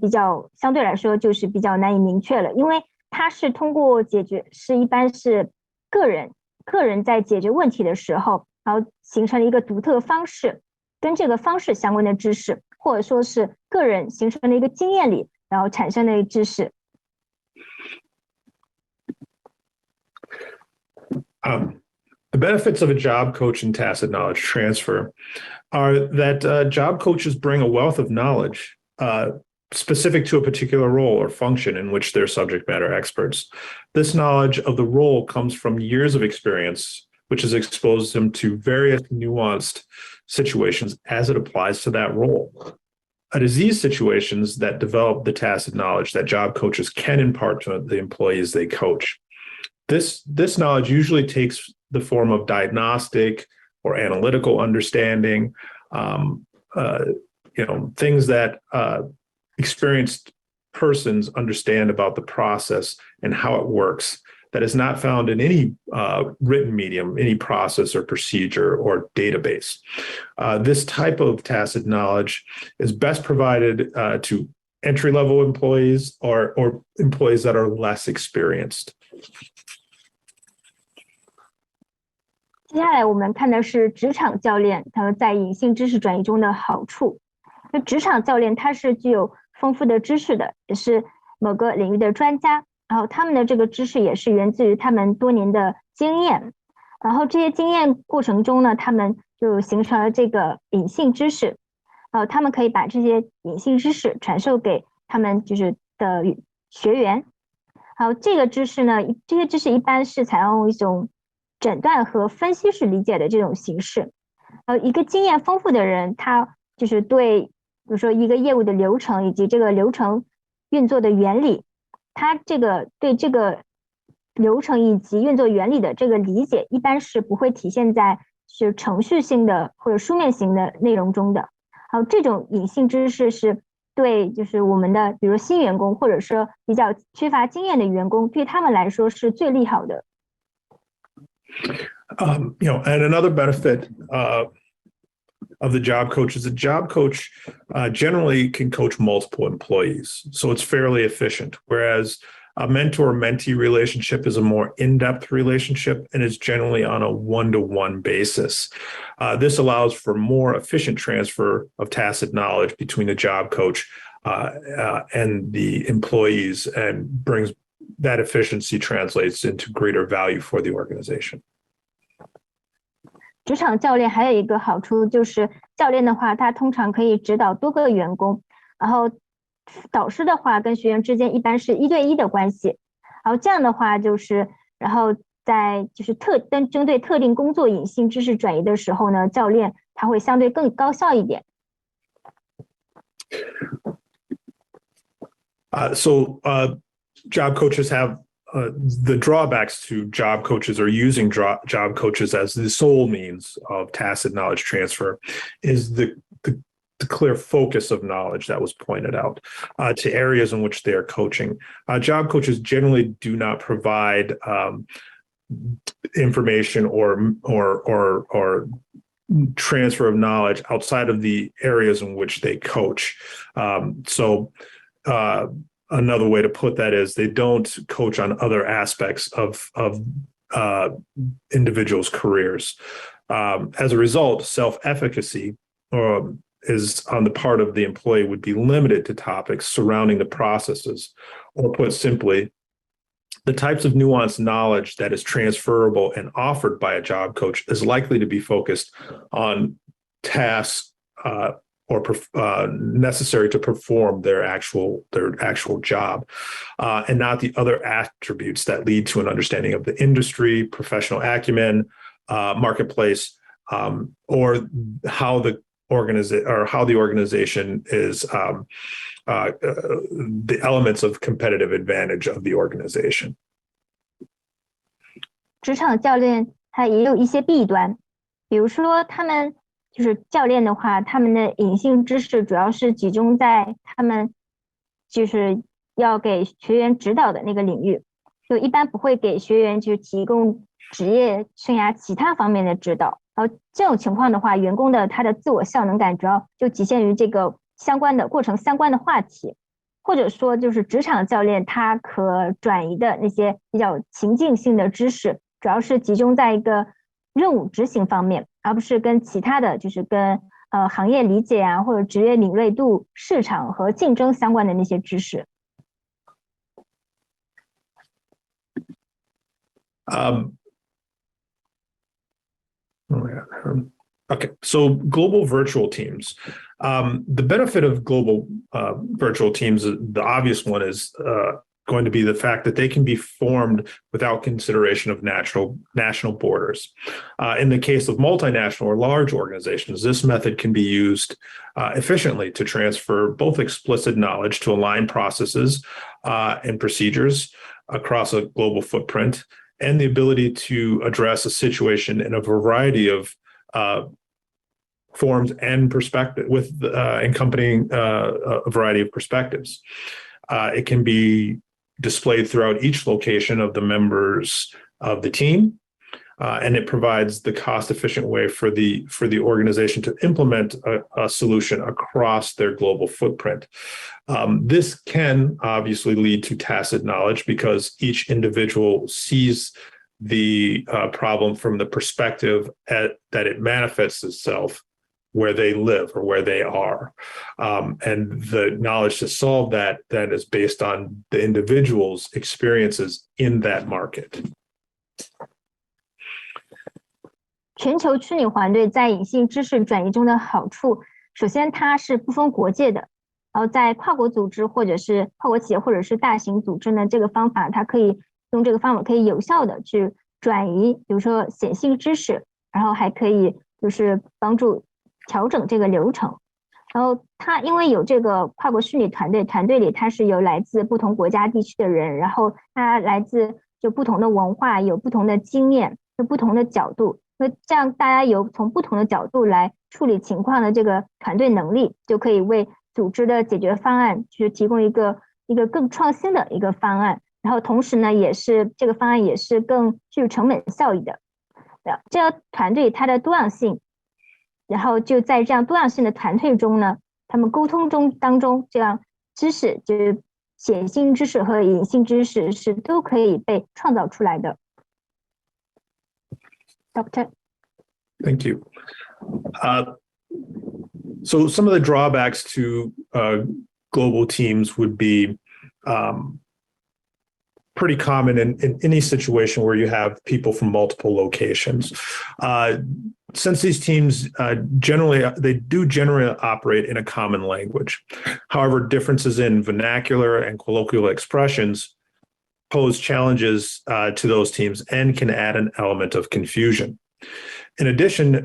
相对来说就是比较难以明确了，因为它是通过一般是个人在解决问题的时候，然后形成了一个独特方式，跟这个方式相关的知识，或者说是个人形成了一个经验里，然后产生的知识。The benefits of a job coach and tacit knowledge transfer are that job coaches bring a wealth of knowledge specific to a particular role or function in which they're subject matter experts. This knowledge of the role comes from years of experience, which has exposed them to various nuanced situations as it applies to that role. It is these situations that develop the tacit knowledge that job coaches can impart to the employees they coach. This knowledge usually takes the form of diagnostic or analytical understanding, things that experienced persons understand about the process and how it works, that is not found in any written medium, any process or procedure or database. This type of tacit knowledge is best provided to entry-level employees or employees that are less experienced. 接下来我们看的是职场教练他们在隐性知识转移中的好处。就职场教练他是具有丰富的知识的，也是某个领域的专家，然后他们的这个知识也是源自于他们多年的经验，然后这些经验过程中呢，他们就形成了这个隐性知识，他们可以把这些隐性知识传授给他们就是的学员。好，这些知识一般是采用一种诊断和分析式理解的这种形式。一个经验丰富的人，他就是对比如说一个业务的流程以及这个流程运作的原理，他对这个流程以及运作原理的这个理解，一般是不会体现在是程序性的或者书面型的内容中的。好，这种隐性知识是对就是我们的比如新员工或者说比较缺乏经验的员工，对他们来说是最利好的。And another benefit of the job coach is the job coach generally can coach multiple employees, so it's fairly efficient. Whereas a mentor-mentee relationship is a more in-depth relationship and is generally on a one-to-one basis. This allows for more efficient transfer of tacit knowledge between the job coach and the employees, and brings that efficiency translates into greater value for the organization. 职场教练还有一个好处就是，教练的话，他通常可以指导多个员工，然后导师的话跟学员之间一般是1对1的关系，然后这样的话就是，然后在就是针对特定工作隐性知识转移的时候呢，教练他会相对更高效一点。Job coaches have the drawbacks to job coaches or using job coaches as the sole means of tacit knowledge transfer is the clear focus of knowledge that was pointed out to areas in which they are coaching. Job coaches generally do not provide information or transfer of knowledge outside of the areas in which they coach. Another way to put that is they don't coach on other aspects of individuals' careers. As a result, self-efficacy is on the part of the employee would be limited to topics surrounding the processes, or put simply, the types of nuanced knowledge that is transferable and offered by a job coach is likely to be focused on tasks or necessary to perform their actual job, and not the other attributes that lead to an understanding of the industry, professional acumen, marketplace, or how the organization is the elements of competitive advantage of the organization. 职场教练他也有一些弊端，比如说他们就是教练的话，他们的隐性知识主要是集中在他们就是要给学员指导的那个领域，就一般不会给学员去提供职业生涯其他方面的指导。然后这种情况的话，员工的他的自我效能感主要就体现于这个相关的话题，或者说就是职场教练他可转移的那些比较情境性的知识，主要是集中在一个任务执行方面，而不是跟其他的就是跟行业理解啊或者职业敏锐度、市场和竞争相关的那些知识。Okay, so global virtual teams. The benefit of global virtual teams, the obvious one is going to be the fact that they can be formed without consideration of national borders. In the case of multinational or large organizations, this method can be used efficiently to transfer both explicit knowledge to align processes and procedures across a global footprint, and the ability to address a situation in a variety of forms and perspective with accompanying a variety of perspectives. It can be displayed throughout each location of the members of the team, and it provides the cost-efficient way for the organization to implement a solution across their global footprint. This can obviously lead to tacit knowledge because each individual sees the problem from the perspective that it manifests itself where they live or where they are. And the knowledge to solve that then is based on the individual's experiences in that market. 全球虚拟团队在隐性知识转移中的好处，首先它是不分国界的，然后在跨国组织或者是跨国企业或者是大型组织呢，这个方法它可以用这个方法可以有效的去转移，比如说显性知识，然后还可以就是帮助调整这个流程。然后它因为有这个跨国虚拟团队，团队里它是有来自不同国家地区的人，然后它来自就不同的文化，有不同的经验，有不同的角度，那这样大家有从不同的角度来处理情况的这个团队能力，就可以为组织的解决方案去提供一个更创新的一个方案，然后同时呢，也是这个方案也是更具成本效益的。这个团队它的多样性，然后就在这样多样性的团队中呢，他们沟通当中，这样知识就是显性知识和隐性知识是都可以被创造出来的。Doctor. Thank you. So some of the drawbacks to global teams would be pretty common in any situation where you have people from multiple locations. Since these teams generally operate in a common language. However, differences in vernacular and colloquial expressions pose challenges to those teams and can add an element of confusion. In addition,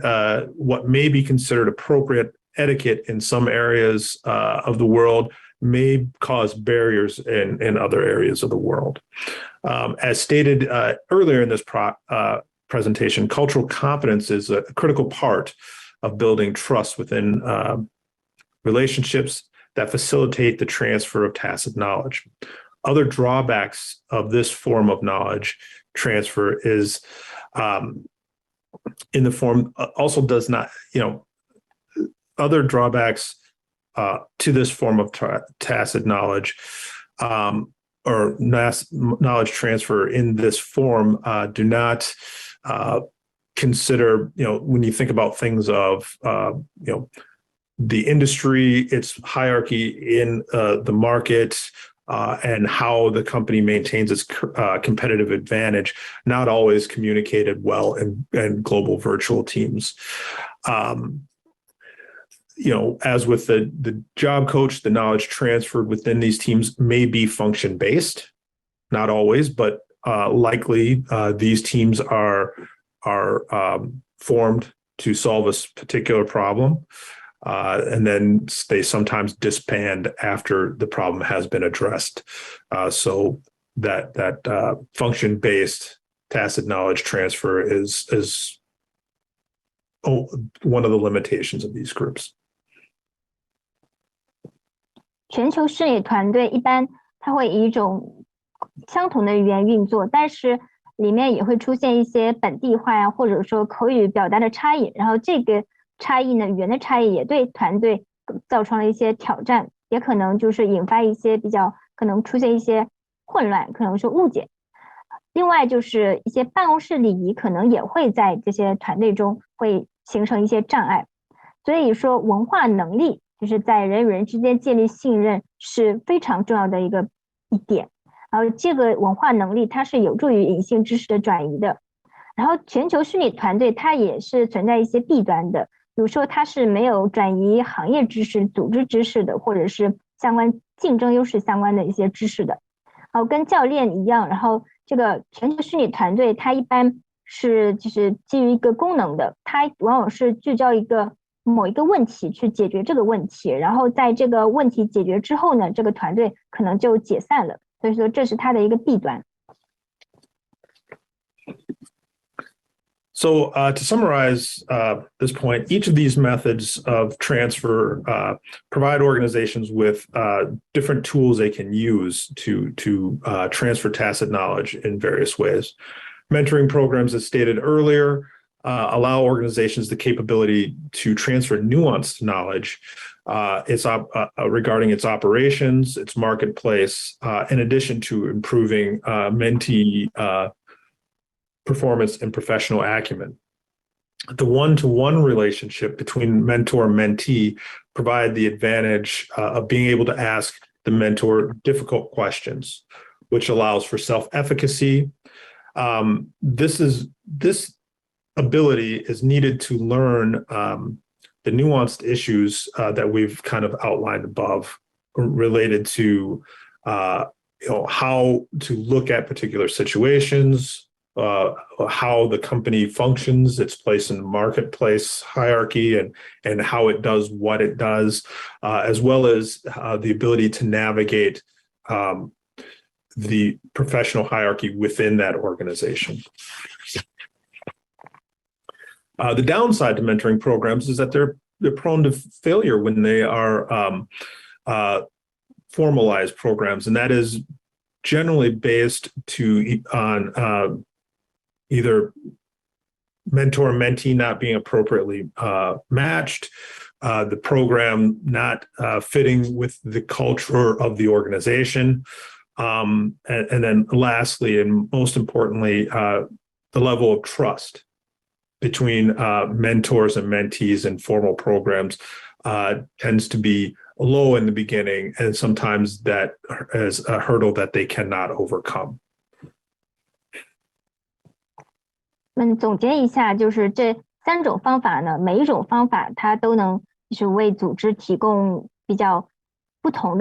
what may be considered appropriate etiquette in some areas of the world may cause barriers in other areas of the world. As stated earlier in this presentation, cultural competence is a critical part of building trust within relationships that facilitate the transfer of tacit knowledge. Other drawbacks of this form of knowledge transfer is in the form also does not, other drawbacks to this form of tacit knowledge or knowledge transfer in this form do not consider, when you think about things of, the industry, its hierarchy in the market, and how the company maintains its competitive advantage, not always communicated well in global virtual teams. As with the job coach, the knowledge transferred within these teams may be function-based, not always, but likely these teams are formed to solve a particular problem. And then they sometimes disband after the problem has been addressed. So that function-based tacit knowledge transfer is one of the limitations of these groups. 全球视野团队一般它会以一种相同的语言运作，但是里面也会出现一些本地化呀，或者说口语表达的差异，然后这个差异呢，语言的差异也对团队造成了一些挑战，也可能就是引发一些可能出现一些混乱，可能是误解。另外就是一些办公室礼仪可能也会在这些团队中会形成一些障碍。所以说文化能力就是在人与人之间建立信任是非常重要的一点，然后这个文化能力它是有助于隐性知识的转移的。然后全球虚拟团队它也是存在一些弊端的，比如说它是没有转移行业知识、组织知识的，或者是相关竞争优势相关的一些知识的。跟教练一样，然后这个全球虚拟团队它一般是就是基于一个功能的，它往往是聚焦某一个问题去解决这个问题，然后在这个问题解决之后呢，这个团队可能就解散了，所以说这是它的一个弊端。So to summarize this point, each of these methods of transfer provide organizations with different tools they can use to transfer tacit knowledge in various ways. Mentoring programs, as stated earlier, allow organizations the capability to transfer nuanced knowledge regarding its operations, its marketplace, in addition to improving mentee performance and professional acumen. The one-to-one relationship between mentor and mentee provide the advantage of being able to ask the mentor difficult questions, which allows for self-efficacy. This ability is needed to learn the nuanced issues that we've kind of outlined above related to how to look at particular situations, how the company functions, its place in the marketplace hierarchy, and how it does what it does, as well as the ability to navigate the professional hierarchy within that organization. The downside to mentoring programs is that they're prone to failure when they are formalized programs, and that is generally based on either mentor and mentee not being appropriately matched, the program not fitting with the culture of the organization, and then lastly, and most importantly, the level of trust between mentors and mentees in formal programs tends to be low in the beginning, and sometimes that is a hurdle that they cannot overcome. 总结一下，就是这3种方法呢，每一种方法它都能就是为组织提供比较不同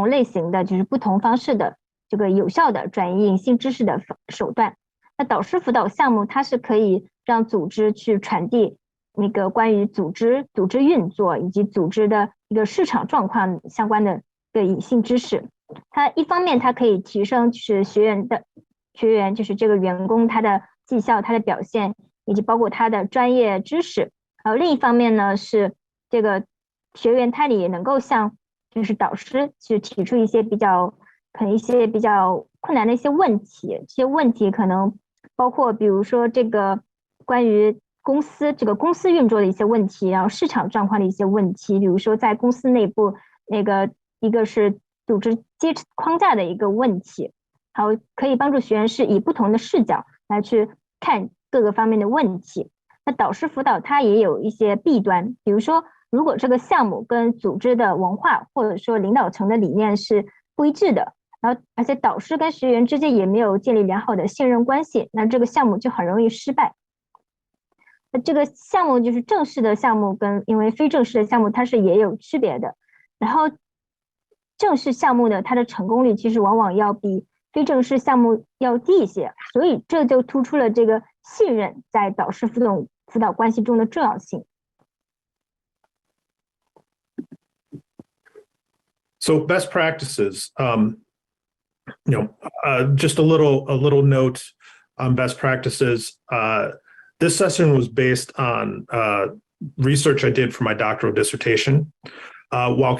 类型的，就是不同方式的这个有效的转移隐性知识的手段。那导师辅导项目它是可以让组织去传递那个关于组织运作以及组织的一个市场状况相关的一个隐性知识。它一方面它可以提升就是学员就是这个员工他的绩效、他的表现，以及包括他的专业知识。另一方面呢，是这个学员他也能够向就是导师去提出一些比较困难的一些问题。这些问题可能包括比如说这个关于公司运作的一些问题，然后市场状况的一些问题，比如说在公司内部一个是组织框架的一个问题，好，可以帮助学员是以不同的视角来去看各个方面的问题。那导师辅导它也有一些弊端，比如说如果这个项目跟组织的文化或者说领导层的理念是不一致的，然后而且导师跟学员之间也没有建立良好的信任关系，那这个项目就很容易失败。那这个项目就是正式的项目跟因为非正式的项目它是也有区别的，然后正式项目呢，它的成功率其实往往要比非正式项目要低一些，所以这就突出了这个信任在导师辅导关系中的重要性。So best practices, just a little note on best practices. This session was based on research I did for my doctoral dissertation. While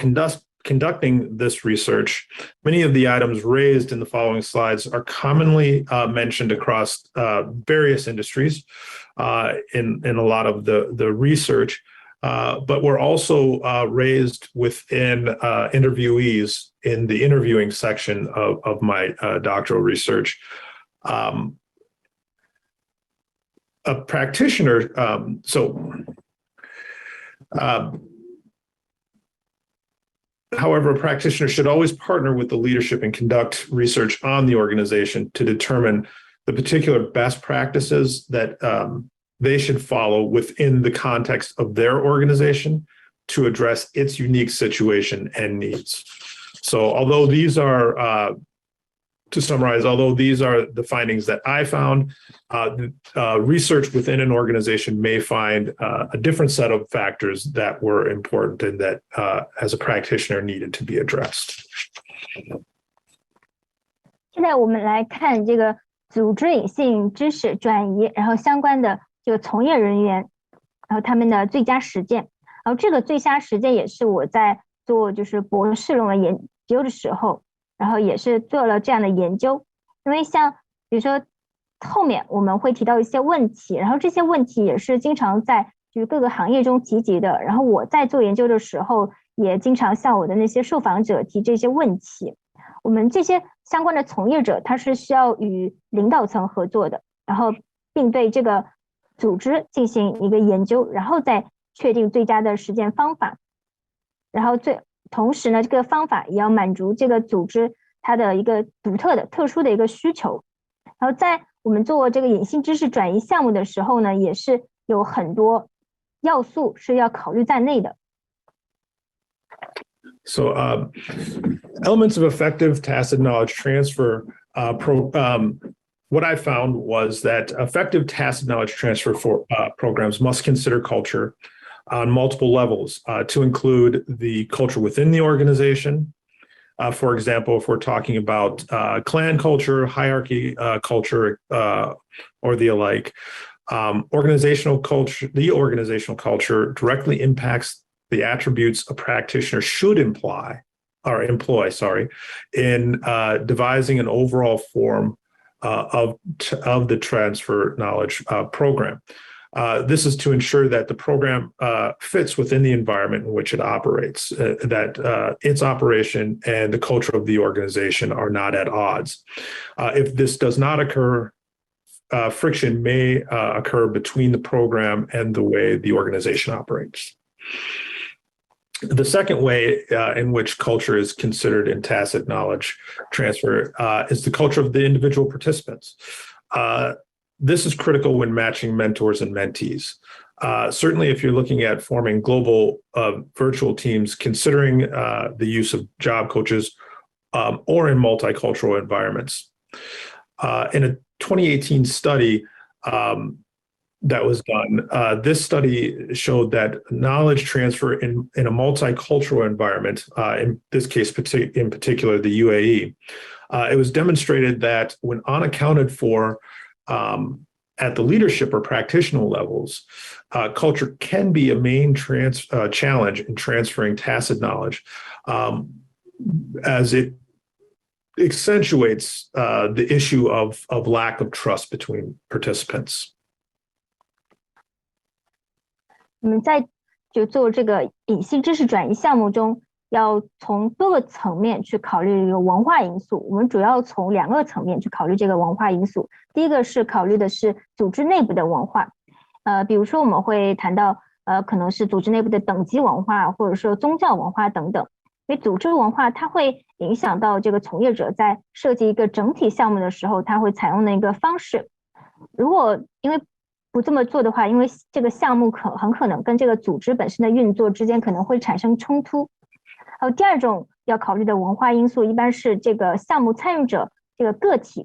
conducting this research, many of the items raised in the following slides are commonly mentioned across various industries in a lot of the research, but were also raised within interviewees in the interviewing section of my doctoral research. A practitioner, however, a practitioner should always partner with the leadership and conduct research on the organization to determine the particular best practices that they should follow within the context of their organization to address its unique situation and needs. So although these are to summarize, although these are the findings that I found, research within an organization may find a different set of factors that were important and that, as a practitioner, needed to be addressed. 现在我们来看这个组织隐性知识转移，然后相关的这个从业人员，然后他们的最佳实践。然后这个最佳实践也是我在做就是博士论文研究的时候，然后也是做了这样的研究。因为像比如说后面我们会提到一些问题，然后这些问题也是经常在就是各个行业中提及的。然后我在做研究的时候，也经常向我的那些受访者提这些问题。我们这些相关的从业者，他是需要与领导层合作的，然后并对这个组织进行一个研究，然后再确定最佳的实践方法。然后同时呢，这个方法也要满足这个组织它的一个独特的、特殊的一个需求。然后在我们做这个隐性知识转移项目的时候呢，也是有很多要素是要考虑在内的。So elements of effective tacit knowledge transfer, what I found was that effective tacit knowledge transfer for programs must consider culture on multiple levels to include the culture within the organization. For example, if we're talking about clan culture, hierarchy culture, or the alike, organizational culture directly impacts the attributes a practitioner should employ in devising an overall form of the transfer knowledge program. This is to ensure that the program fits within the environment in which it operates, that its operation and the culture of the organization are not at odds. If this does not occur, friction may occur between the program and the way the organization operates. The second way in which culture is considered in tacit knowledge transfer is the culture of the individual participants. This is critical when matching mentors and mentees. Certainly, if you're looking at forming global virtual teams, considering the use of job coaches or in multicultural environments. In a 2018 study, that was done. This study showed that knowledge transfer in a multicultural environment, in this case in particular the UAE, it was demonstrated that when unaccounted for at the leadership or practitioner levels, culture can be a main challenge in transferring tacit knowledge, as it accentuates the issue of lack of trust between participants. 我们在就做这个隐性知识转移项目中，要从多个层面去考虑一个文化因素。我们主要从2个层面去考虑这个文化因素。第一个是考虑的是组织内部的文化，比如说我们会谈到可能是组织内部的等级文化，或者说宗教文化等等。因为组织文化它会影响到这个从业者在设计一个整体项目的时候，他会采用的一个方式。如果因为不这么做的话，因为这个项目很可能跟这个组织本身的运作之间可能会产生冲突。还有第二种要考虑的文化因素，一般是这个项目参与者这个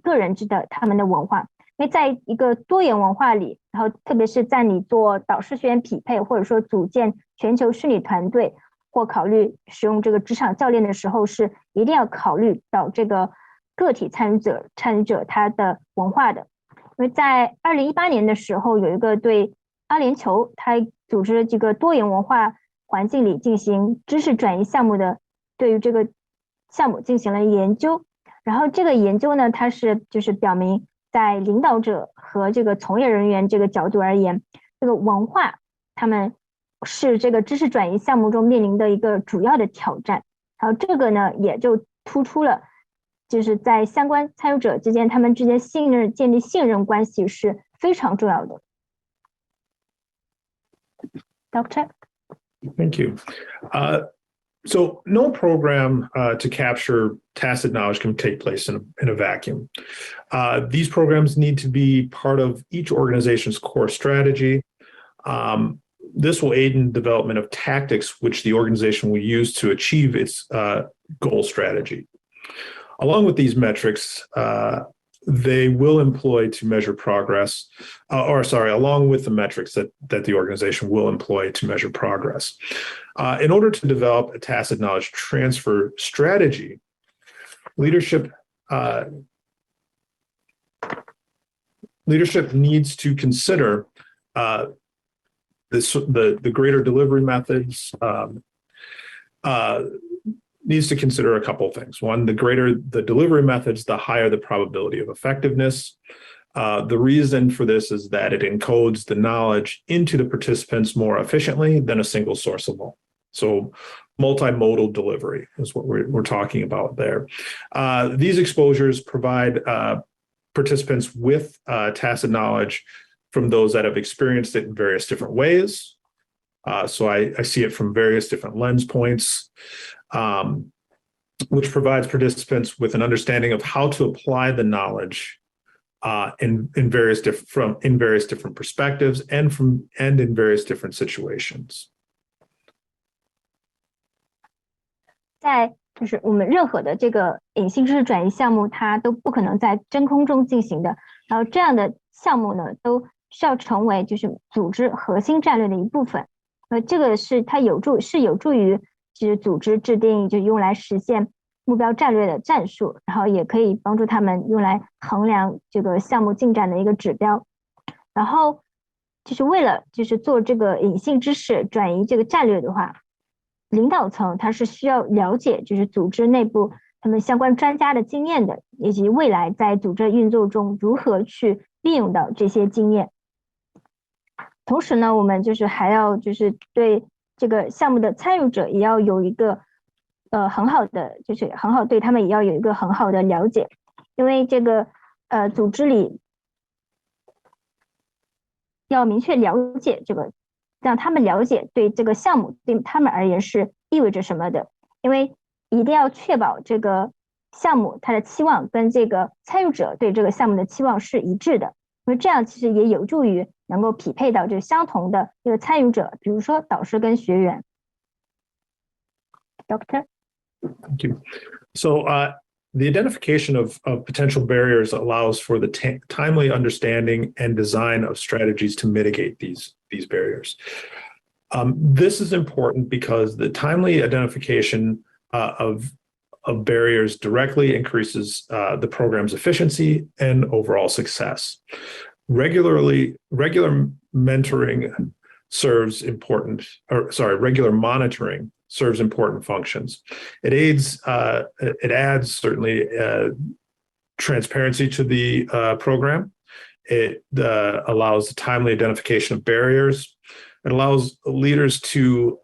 个人的他们的文化。因为在一个多元文化里，然后特别是在你做导师学员匹配，或者说组建全球训练团队，或考虑使用这个职场教练的时候，是一定要考虑到这个个体参与者他的文化的。因为在2018年的时候，有一个对阿联酋他组织这个多元文化环境里进行知识转移项目的，对于这个项目进行了研究。然后这个研究呢，它是就是表明在领导者和这个从业人员这个角度而言，这个文化他们是这个知识转移项目中面临的一个主要的挑战。然后这个呢，也就突出了就是在相关参与者之间，他们之间建立信任关系是非常重要的。Doctor? Thank you. So no program to capture tacit knowledge can take place in a vacuum. These programs need to be part of each organization's core strategy. This will aid in the development of tactics which the organization will use to achieve its goal strategy. Along with these metrics, they will employ to measure progress, along with the metrics that the organization will employ to measure progress. In order to develop a tacit knowledge transfer strategy, leadership needs to consider the greater delivery methods, needs to consider a couple of things. One, the greater the delivery methods, the higher the probability of effectiveness. The reason for this is that it encodes the knowledge into the participants more efficiently than a single source alone. So multimodal delivery is what we're talking about there. These exposures provide participants with tacit knowledge from those that have experienced it in various different ways. So I see it from various different lens points, which provides participants with an understanding of how to apply the knowledge in various different perspectives and in various different situations. 在就是我们任何的这个隐性知识转移项目，它都不可能在真空中进行的。然后这样的项目呢，都需要成为就是组织核心战略的一部分。这个是它有助于就是组织制定就用来实现目标战略的战术，然后也可以帮助他们用来衡量这个项目进展的一个指标。然后就是为了就是做这个隐性知识转移这个战略的话，领导层他是需要了解就是组织内部他们相关专家的经验的，以及未来在组织运作中如何去利用到这些经验。同时呢，我们就是还要就是对这个项目的参与者也要有一个很好的对他们也要有一个很好的了解，因为这个组织里要明确了解这个，让他们了解对这个项目对他们而言是意味着什么的，因为一定要确保这个项目它的期望跟这个参与者对这个项目的期望是一致的，因为这样其实也有助于能够匹配到这个相同的这个参与者，比如说导师跟学员。Doctor? Thank you. So the identification of potential barriers allows for the timely understanding and design of strategies to mitigate these barriers. This is important because the timely identification of barriers directly increases the program's efficiency and overall success. Regular monitoring serves important functions. It adds certainly transparency to the program. It allows the timely identification of barriers. It allows leaders to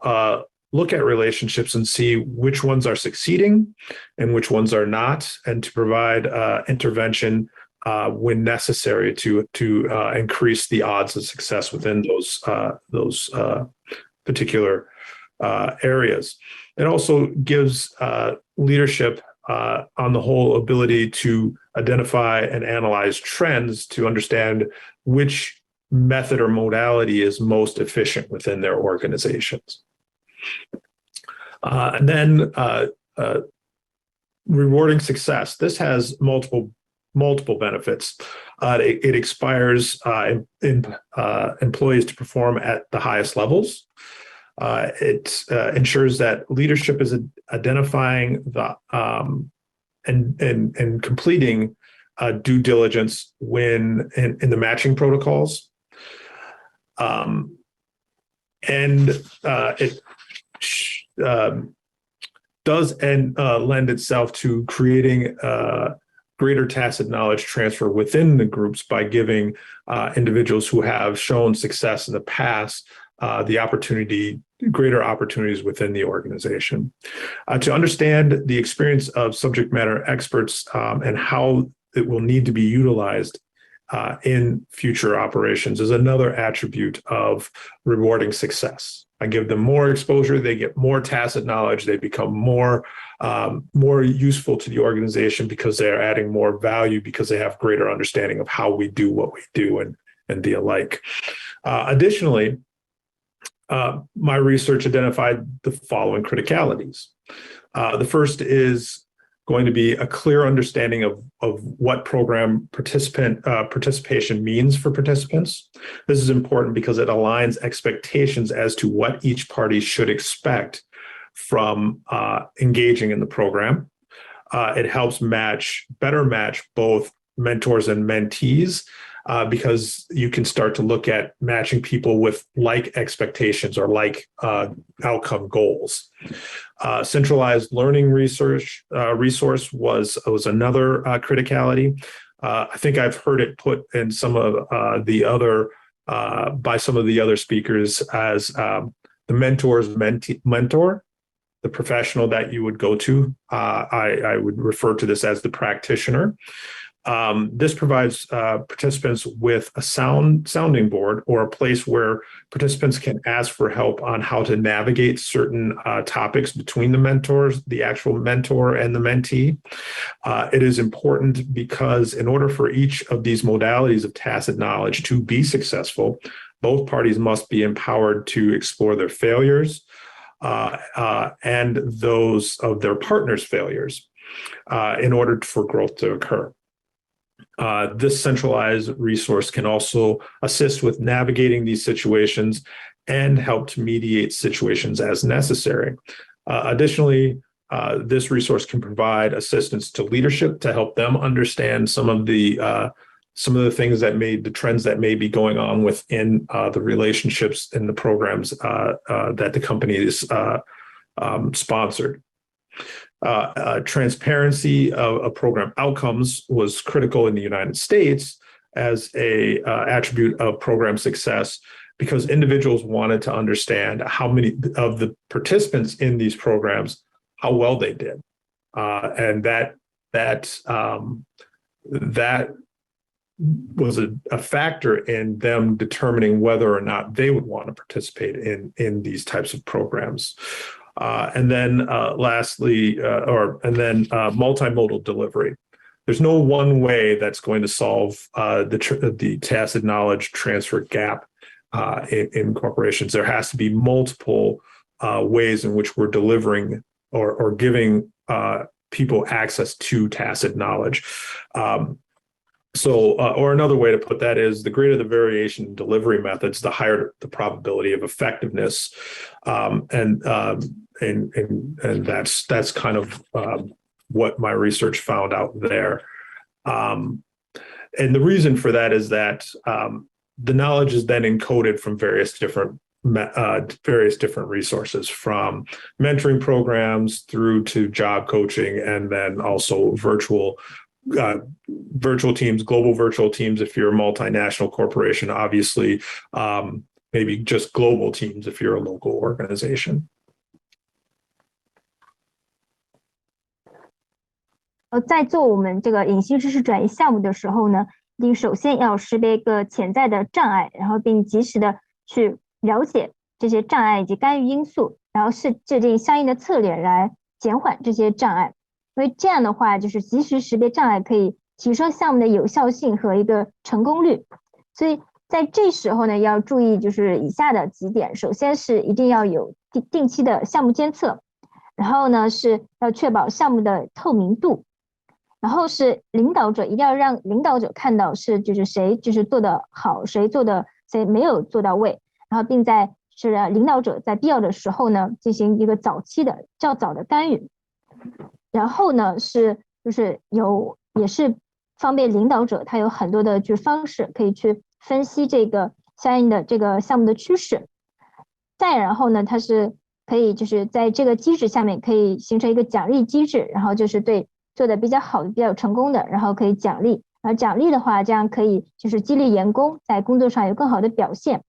look at relationships and see which ones are succeeding and which ones are not, and to provide intervention when necessary to increase the odds of success within those particular areas. It also gives leadership on the whole ability to identify and analyze trends to understand which method or modality is most efficient within their organizations. And then rewarding success. This has multiple benefits. It inspires employees to perform at the highest levels. It ensures that leadership is identifying and completing due diligence when in the matching protocols. And it does lend itself to creating greater tacit knowledge transfer within the groups by giving individuals who have shown success in the past greater opportunities within the organization. To understand the experience of subject matter experts and how it will need to be utilized in future operations is another attribute of rewarding success. I give them more exposure, they get more tacit knowledge, they become more useful to the organization because they're adding more value, because they have greater understanding of how we do what we do and the alike. Additionally, my research identified the following criticalities. The first is going to be a clear understanding of what program participation means for participants. This is important because it aligns expectations as to what each party should expect from engaging in the program. It helps better match both mentors and mentees, because you can start to look at matching people with like expectations or like outcome goals. Centralized learning resource was another criticality. I think I've heard it put in some of by some of the other speakers as the mentor's mentor, the professional that you would go to. I would refer to this as the practitioner. This provides participants with a sounding board, or a place where participants can ask for help on how to navigate certain topics between the actual mentor and the mentee. It is important because in order for each of these modalities of tacit knowledge to be successful, both parties must be empowered to explore their failures and those of their partner's failures in order for growth to occur. This centralized resource can also assist with navigating these situations and help to mediate situations as necessary. Additionally, this resource can provide assistance to leadership to help them understand some of the things the trends that may be going on within the relationships in the programs that the company is sponsored. Transparency of program outcomes was critical in the United States as a attribute of program success, because individuals wanted to understand how many of the participants in these programs, how well they did, and that was a factor in them determining whether or not they would want to participate in these types of programs. And then multimodal delivery. There's no one way that's going to solve the tacit knowledge transfer gap in corporations. There has to be multiple ways in which we're delivering or giving people access to tacit knowledge. Or another way to put that is, the greater the variation in delivery methods, the higher the probability of effectiveness, and that's kind of what my research found out there. And the reason for that is that the knowledge is then encoded from various different resources, from mentoring programs through to job coaching, and then also virtual teams, global virtual teams if you're a multinational corporation, obviously, maybe just global teams if you're a local organization. 在做我们这个隐性知识转移项目的时候呢，一定首先要识别一个潜在的障碍，然后并及时的去了解这些障碍以及干预因素，然后制定相应的策略来减缓这些障碍。因为这样的话，就是及时识别障碍可以提升项目的有效性和一个成功率。所以在这时候呢，要注意就是以下的几点。首先是一定要有定期的项目监测，然后呢是要确保项目的透明度，然后是领导者一定要让领导者看到就是谁就是做得好，谁没有做到位，然后并领导者在必要的时候呢进行一个较早的干预。然后呢就是也是方便领导者，他有很多的方式可以去分析这个相应的这个项目的趋势。再然后呢，它是可以就是在这个机制下面可以形成一个奖励机制，然后就是对做的比较好的、比较成功的，然后可以奖励。然后奖励的话，这样可以就是激励员工在工作上有更好的表现。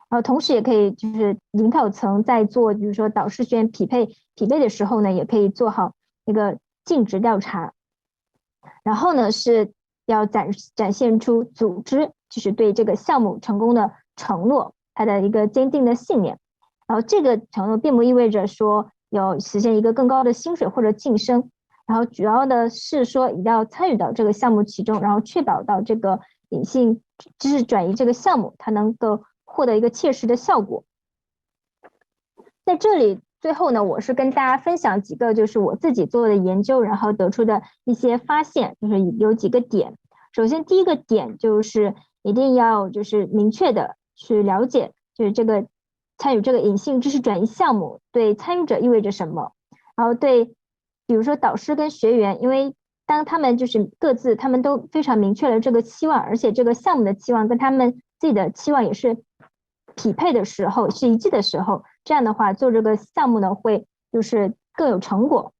然后同时也可以就是领导层在做比如说导师学员匹配的时候呢，也可以做好一个尽职调查。然后呢是要展现出组织就是对这个项目成功的承诺，它的一个坚定的信念。然后这个承诺并不意味着说要实现一个更高的薪水或者晋升，然后主要的是说一定要参与到这个项目其中，然后确保到这个隐性知识转移这个项目它能够获得一个切实的效果。在这里最后呢，我是跟大家分享几个就是我自己做的研究，然后得出的一些发现，就是有几个点。首先第一个点就是一定要就是明确的去了解，就是这个参与这个隐性知识转移项目对参与者意味着什么，然后对比如说导师跟学员，因为当他们就是各自他们都非常明确了这个期望，而且这个项目的期望跟他们自己的期望也是匹配的时候，是一致的时候，这样的话做这个项目呢会就是更有成果。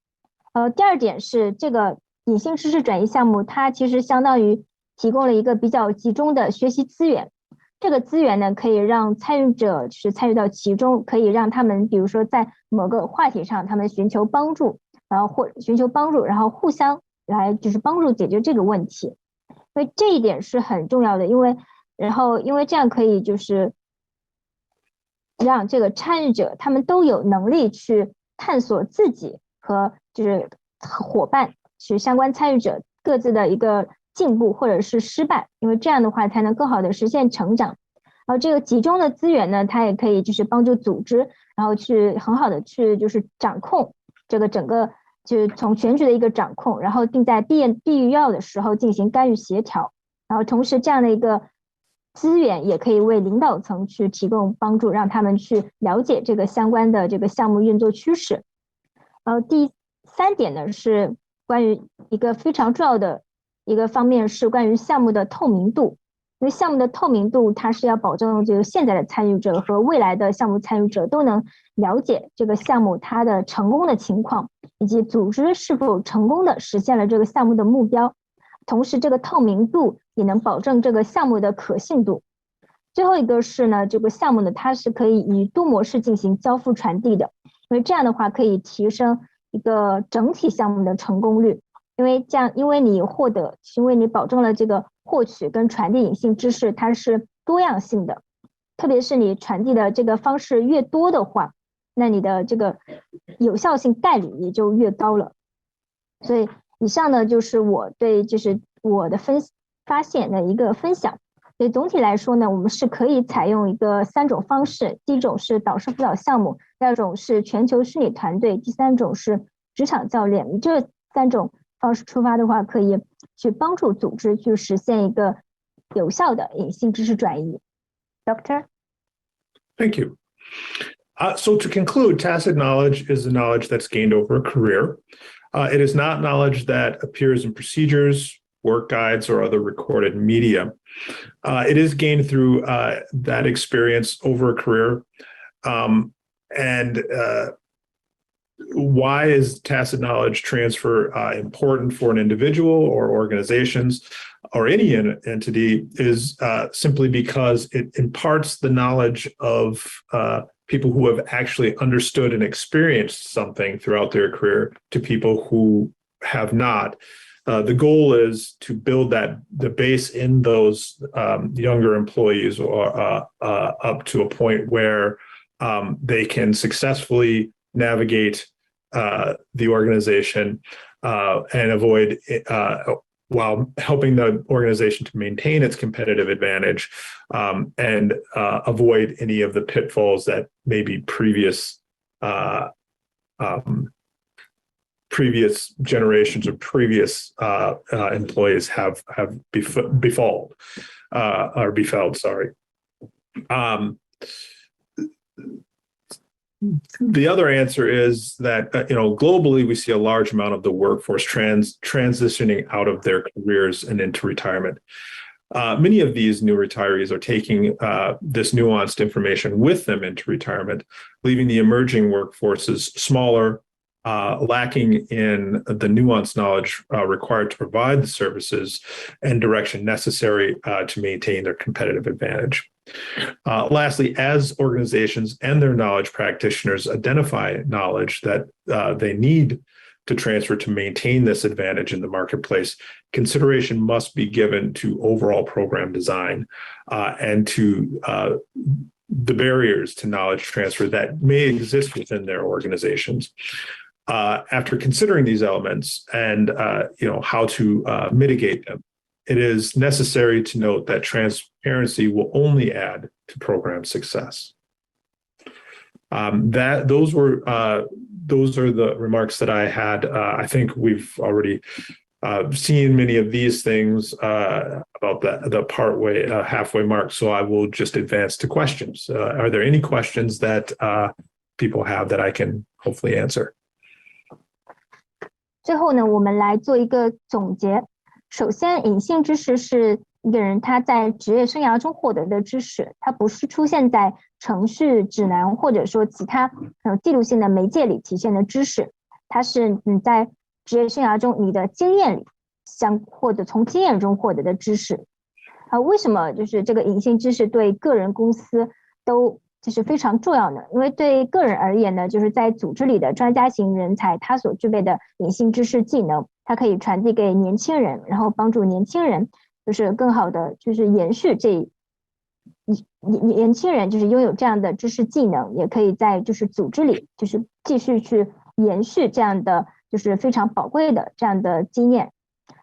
第二点是这个隐性知识转移项目，它其实相当于提供了一个比较集中的学习资源。这个资源呢，可以让参与者就是参与到其中，可以让他们比如说在某个话题上，他们寻求帮助，然后互相来就是帮助解决这个问题。所以这一点是很重要的，因为这样可以就是让这个参与者他们都有能力去探索自己和就是伙伴是相关参与者各自的一个进步或者是失败，因为这样的话才能更好的实现成长。然后这个集中的资源呢，它也可以就是帮助组织，然后去很好的去就是掌控这个整个就是从全局的一个掌控，然后并在必要的时候进行干预协调，然后同时这样的一个资源也可以为领导层去提供帮助，让他们去了解这个相关的这个项目运作趋势。第三点呢是关于一个非常重要的一个方面是关于项目的透明度，因为项目的透明度它是要保证这个现在的参与者和未来的项目参与者都能了解这个项目它的成功的情况，以及组织是否成功的实现了这个项目的目标，同时这个透明度也能保证这个项目的可信度。最后一个是呢，这个项目呢它是可以以多模式进行交付传递的，因为这样的话可以提升一个整体项目的成功率，因为你保证了这个获取跟传递隐性知识它是多样性的，特别是你传递的这个方式越多的话，那你的这个有效性概率也就越高了。所以以上呢就是我对就是我的发现的一个分享。所以总体来说呢，我们是可以采用一个3种方式，第一种是导师辅导项目，第二种是全球虚拟团队，第三种是职场教练。这3种方式出发的话，可以去帮助组织去实现一个有效的隐性知识转移。Doctor? Thank you. So to conclude, tacit knowledge is the knowledge that's gained over a career. It is not knowledge that appears in procedures, work guides, or other recorded media. It is gained through that experience over a career. Why is tacit knowledge transfer important for an individual or organizations or any entity is simply because it imparts the knowledge of people who have actually understood and experienced something throughout their career to people who have not. The goal is to build the base in those younger employees or up to a point where they can successfully navigate the organization and avoid while helping the organization to maintain its competitive advantage and avoid any of the pitfalls that maybe previous generations or previous employees have befelled. Sorry. The other answer is that globally we see a large amount of the workforce transitioning out of their careers and into retirement. Many of these new retirees are taking this nuanced information with them into retirement, leaving the emerging workforces smaller, lacking in the nuanced knowledge required to provide the services and direction necessary to maintain their competitive advantage. Lastly, as organizations and their knowledge practitioners identify knowledge that they need to transfer to maintain this advantage in the marketplace, consideration must be given to overall program design and to the barriers to knowledge transfer that may exist within their organizations. After considering these elements and how to mitigate them, it is necessary to note that transparency will only add to program success. Those are the remarks that I had. I think we've already seen many of these things about the halfway mark. So I will just advance to questions. Are there any questions that people have that I can hopefully answer? 最后呢，我们来做一个总结。首先，隐性知识是一个人他在职业生涯中获得的知识，它不是出现在程序、指南或者说其他记录性的媒介里体现的知识，它是你在职业生涯中你的经验里从经验中获得的知识。为什么就是这个隐性知识对个人、公司都就是非常重要呢？因为对个人而言呢，就是在组织里的专家型人才，他所具备的隐性知识技能，它可以传递给年轻人，然后帮助年轻人就是更好的就是延续年轻人就是拥有这样的知识技能，也可以在就是组织里就是继续去延续这样的就是非常宝贵的这样的经验。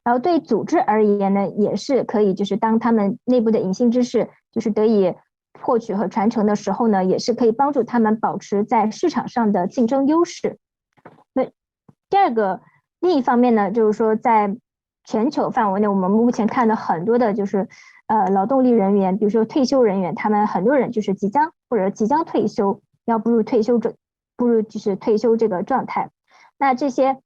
然后对组织而言呢，也是可以就是当他们内部的隐性知识就是得以获取和传承的时候呢，也是可以帮助他们保持在市场上的竞争优势。那第二个，另一方面呢，就是说在全球范围内，我们目前看到很多的就是劳动力人员，比如说退休人员，他们很多人就是即将退休，要步入就是退休这个状态。那这些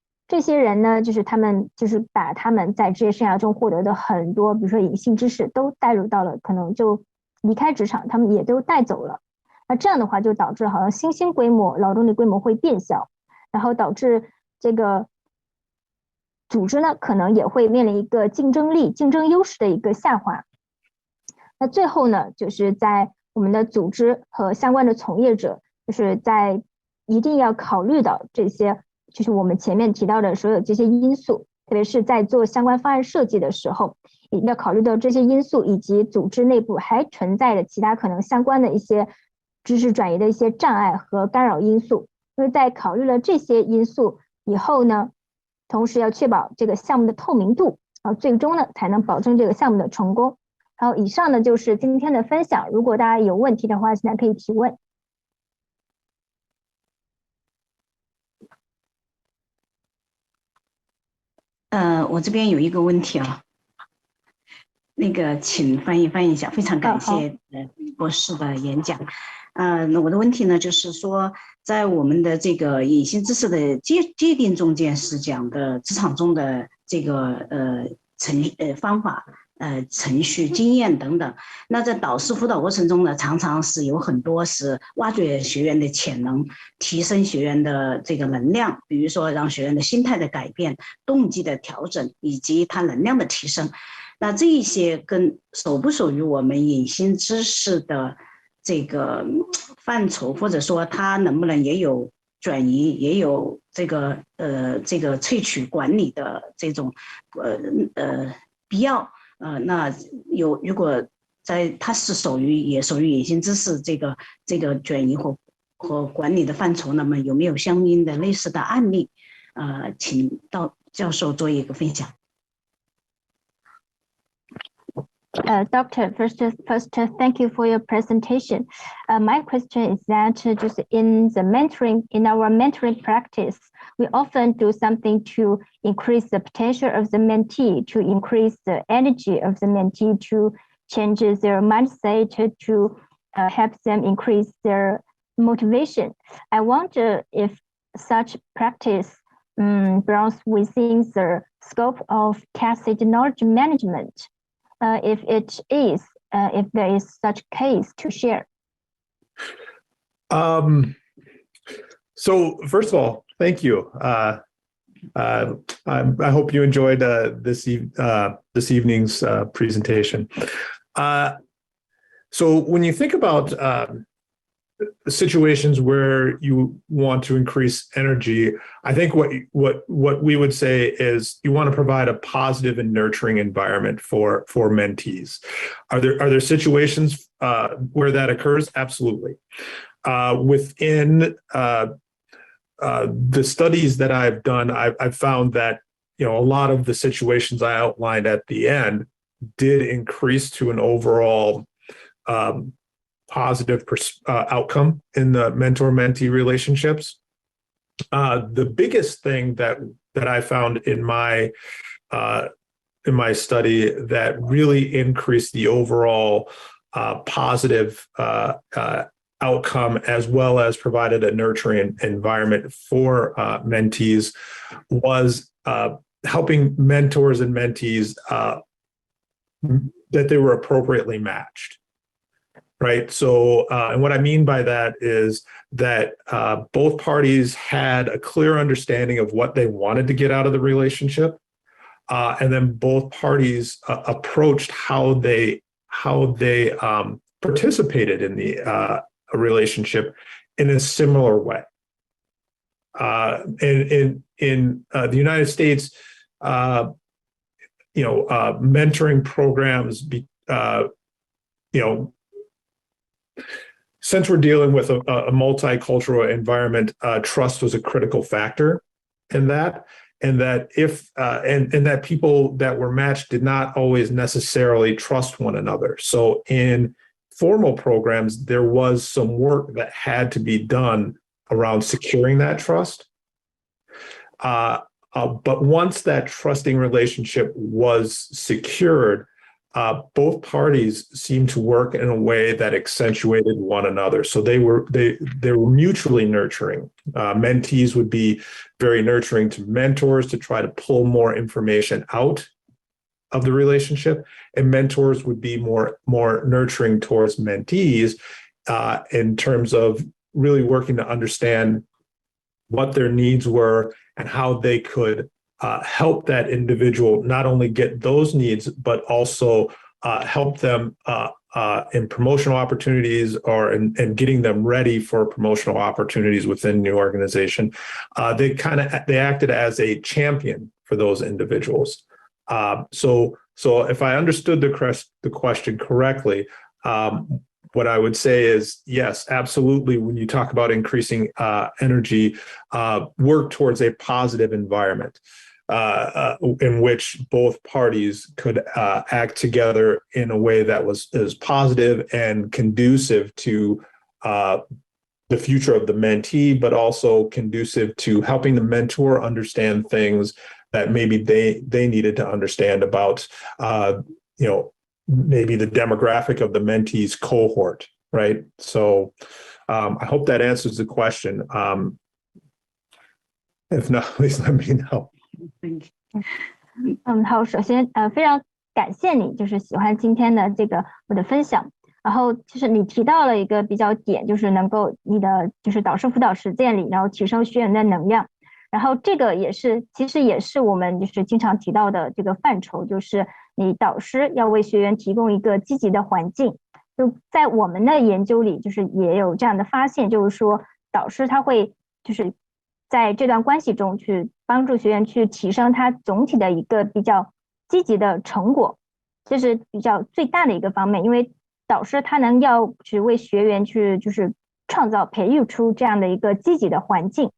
人呢，就是他们就是把他们在职业生涯中获得的很多，比如说隐性知识都带入到了，可能就离开职场，他们也都带走了。那这样的话就导致好像新兴规模劳动力规模会变小，然后导致这个组织呢可能也会面临一个竞争优势的一个下滑。那最后呢，就是在我们的组织和相关的从业者，就是在一定要考虑到这些就是我们前面提到的所有这些因素，特别是在做相关方案设计的时候，一定要考虑到这些因素，以及组织内部还存在的其他可能相关的一些知识转移的一些障碍和干扰因素。因为在考虑了这些因素以后呢，同时要确保这个项目的透明度，然后最终呢才能保证这个项目的成功。然后以上呢就是今天的分享，如果大家有问题的话，现在可以提问。我这边有一个问题啊，那个请翻译一下，非常感谢博士的演讲。那我的问题呢，就是说，在我们的这个隐性知识的界定中间是讲的职场中的这个方法。程序、经验等等。那在导师辅导过程中呢，常常是有很多是挖掘学员的潜能，提升学员的这个能量，比如说让学员的心态的改变、动机的调整以及他能量的提升。那这一些跟属不属于我们隐性知识的这个范畴，或者说它能不能也有转移，也有这个萃取管理的这种必要？那如果它是也属于隐性知识这个转移和管理的范畴，那么有没有相应的类似的案例？请到教授做一个分享。Doctor, first, thank you for your presentation. My question is that just in our mentoring practice, we often do something to increase the potential of the mentee, to increase the energy of the mentee, to change their mindset, to help them increase their motivation. I wonder if such practice belongs within the scope of tacit knowledge management. If it is, if there is such case to share. So first of all, thank you. I hope you enjoyed this evening's presentation. So when you think about situations where you want to increase energy, I think what we would say is you want to provide a positive and nurturing environment for mentees. Are there situations where that occurs? Absolutely. Within the studies that I've done, I've found that a lot of the situations I outlined at the end did increase to an overall positive outcome in the mentor-mentee relationships. The biggest thing that I found in my study that really increased the overall positive outcome, as well as provided a nurturing environment for mentees, was helping mentors and mentees that they were appropriately matched. Right. So, and what I mean by that is that both parties had a clear understanding of what they wanted to get out of the relationship, and then both parties approached how they participated in the relationship in a similar way. In the United States, mentoring programs, since we're dealing with a multicultural environment, trust was a critical factor in that, and that that people that were matched did not always necessarily trust one another. So in formal programs, there was some work that had to be done around securing that trust. But once that trusting relationship was secured, both parties seemed to work in a way that accentuated one another. So they were mutually nurturing. Mentees would be very nurturing to mentors to try to pull more information out of the relationship, and mentors would be more nurturing towards mentees in terms of really working to understand what their needs were and how they could help that individual not only get those needs, but also help them in promotional opportunities or in getting them ready for promotional opportunities within the organization. They acted as a champion for those individuals. So if I understood the question correctly, what I would say is, yes, absolutely. When you talk about increasing energy, work towards a positive environment in which both parties could act together in a way that was positive and conducive to the future of the mentee, but also conducive to helping the mentor understand things that maybe they needed to understand about, maybe the demographic of the mentee's cohort, right? So I hope that answers the question. If not, please let me know. 好，首先非常感谢你，就是喜欢今天的这个我的分享。然后就是你提到了一个比较点，就是能够你的就是导师辅导实践里，然后提升学员的能量。然后这个其实也是我们就是经常提到的这个范畴，就是你导师要为学员提供一个积极的环境。就在我们的研究里，就是也有这样的发现，就是说导师他会就是在这段关系中去帮助学员去提升他总体的一个比较积极的成果，这是比较最大的一个方面。因为导师他要去为学员去就是创造培育出这样的一个积极的环境，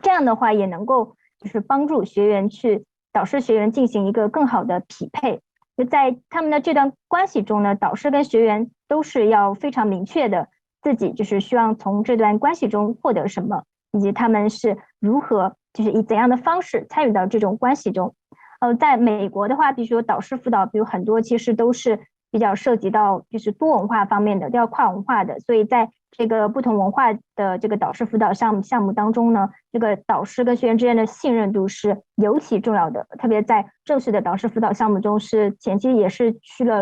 这样的话也能够就是帮助学员去导师学员进行一个更好的匹配。就在他们的这段关系中呢，导师跟学员都是要非常明确的自己就是希望从这段关系中获得什么，以及他们是如何就是以怎样的方式参与到这种关系中。在美国的话，比如说导师辅导，比如很多其实都是比较涉及到就是多文化方面的，都要跨文化的，所以在这个不同文化的这个导师辅导项目当中呢，这个导师跟学员之间的信任度是尤其重要的。特别在正式的导师辅导项目中，是前期也是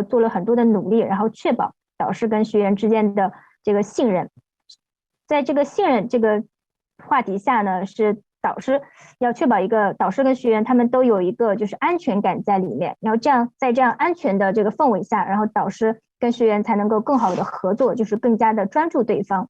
做了很多的努力，然后确保导师跟学员之间的这个信任。在这个信任这个话题下呢，是导师要确保一个导师跟学员他们都有一个就是安全感在里面，然后在这样安全的这个氛围下，然后导师跟学员才能够更好的合作，就是更加的专注对方。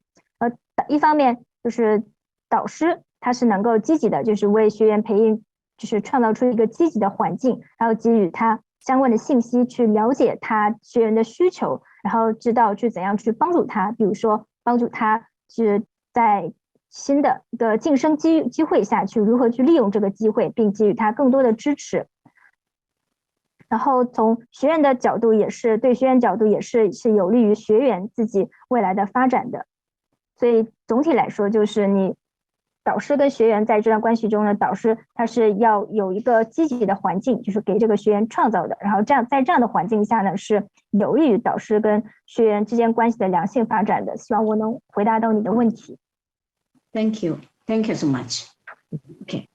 一方面就是导师他是能够积极的就是为学员培育，就是创造出一个积极的环境，然后给予他相关的信息，去了解他学员的需求，然后知道去怎样去帮助他，比如说帮助他是在新的一个晋升机会下去如何去利用这个机会，并给予他更多的支持。然后从学员的角度也是对学员角度也是有利于学员自己未来的发展的。所以总体来说，就是你导师跟学员在这段关系中呢，导师他是要有一个积极的环境，就是给这个学员创造的，然后在这样的环境下呢，是有利于导师跟学员之间关系的良性发展的。希望我能回答到你的问题。Thank you so much. Okay.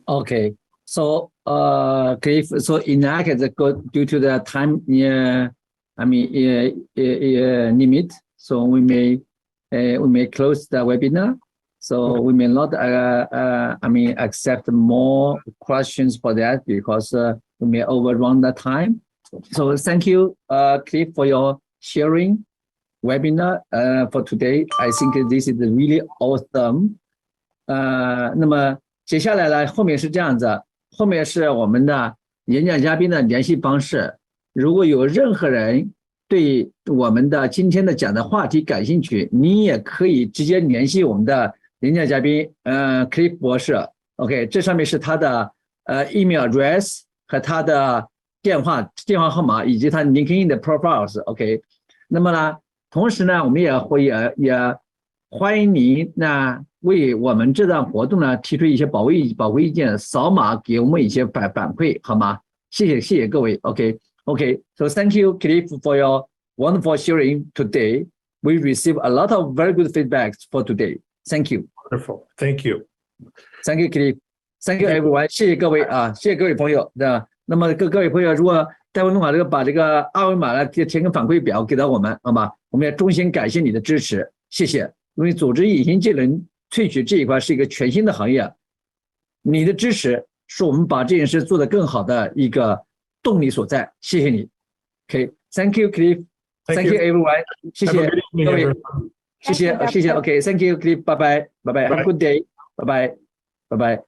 Okay, so Cliff, so in that case, due to the time, limit, so we may close the webinar. So we may not, accept more questions for that because we may overrun the time. So thank you, Cliff, for your sharing webinar for today. I think this is really awesome. 那么接下来呢，后面是这样子，后面是我们的演讲嘉宾的联系方式。如果有任何人对我们的今天的讲的话题感兴趣，你也可以直接联系我们的演讲嘉宾Cliff 博士。OK， 这上面是他的email address 和他的电话号码以及他 LinkedIn 的 profiles。OK， 那么呢，同时呢，我们也欢迎您为我们这段活动呢提出一些宝贵意见，扫码给我们一些反馈，好吗？谢谢各位。Okay, so thank you, Cliff, for your wonderful sharing today. We received a lot of very good feedback for today. Thank you. Wonderful. Thank you. Thank you, Cliff. Thank you, everyone. 谢谢各位啊，谢谢各位朋友。那么各位朋友，如果待会弄好把这个二维码呢填个反馈表给到我们，好吗？我们也衷心感谢你的支持，谢谢。因为组织隐形技能萃取这一块是一个全新的行业，你的支持是我们把这件事做得更好的一个动力所在。谢谢你。Okay, thank you, Cliff. Thank you, everyone. 谢谢各位，谢谢。Okay, thank you, Cliff. Bye bye. Have a good day. Bye bye.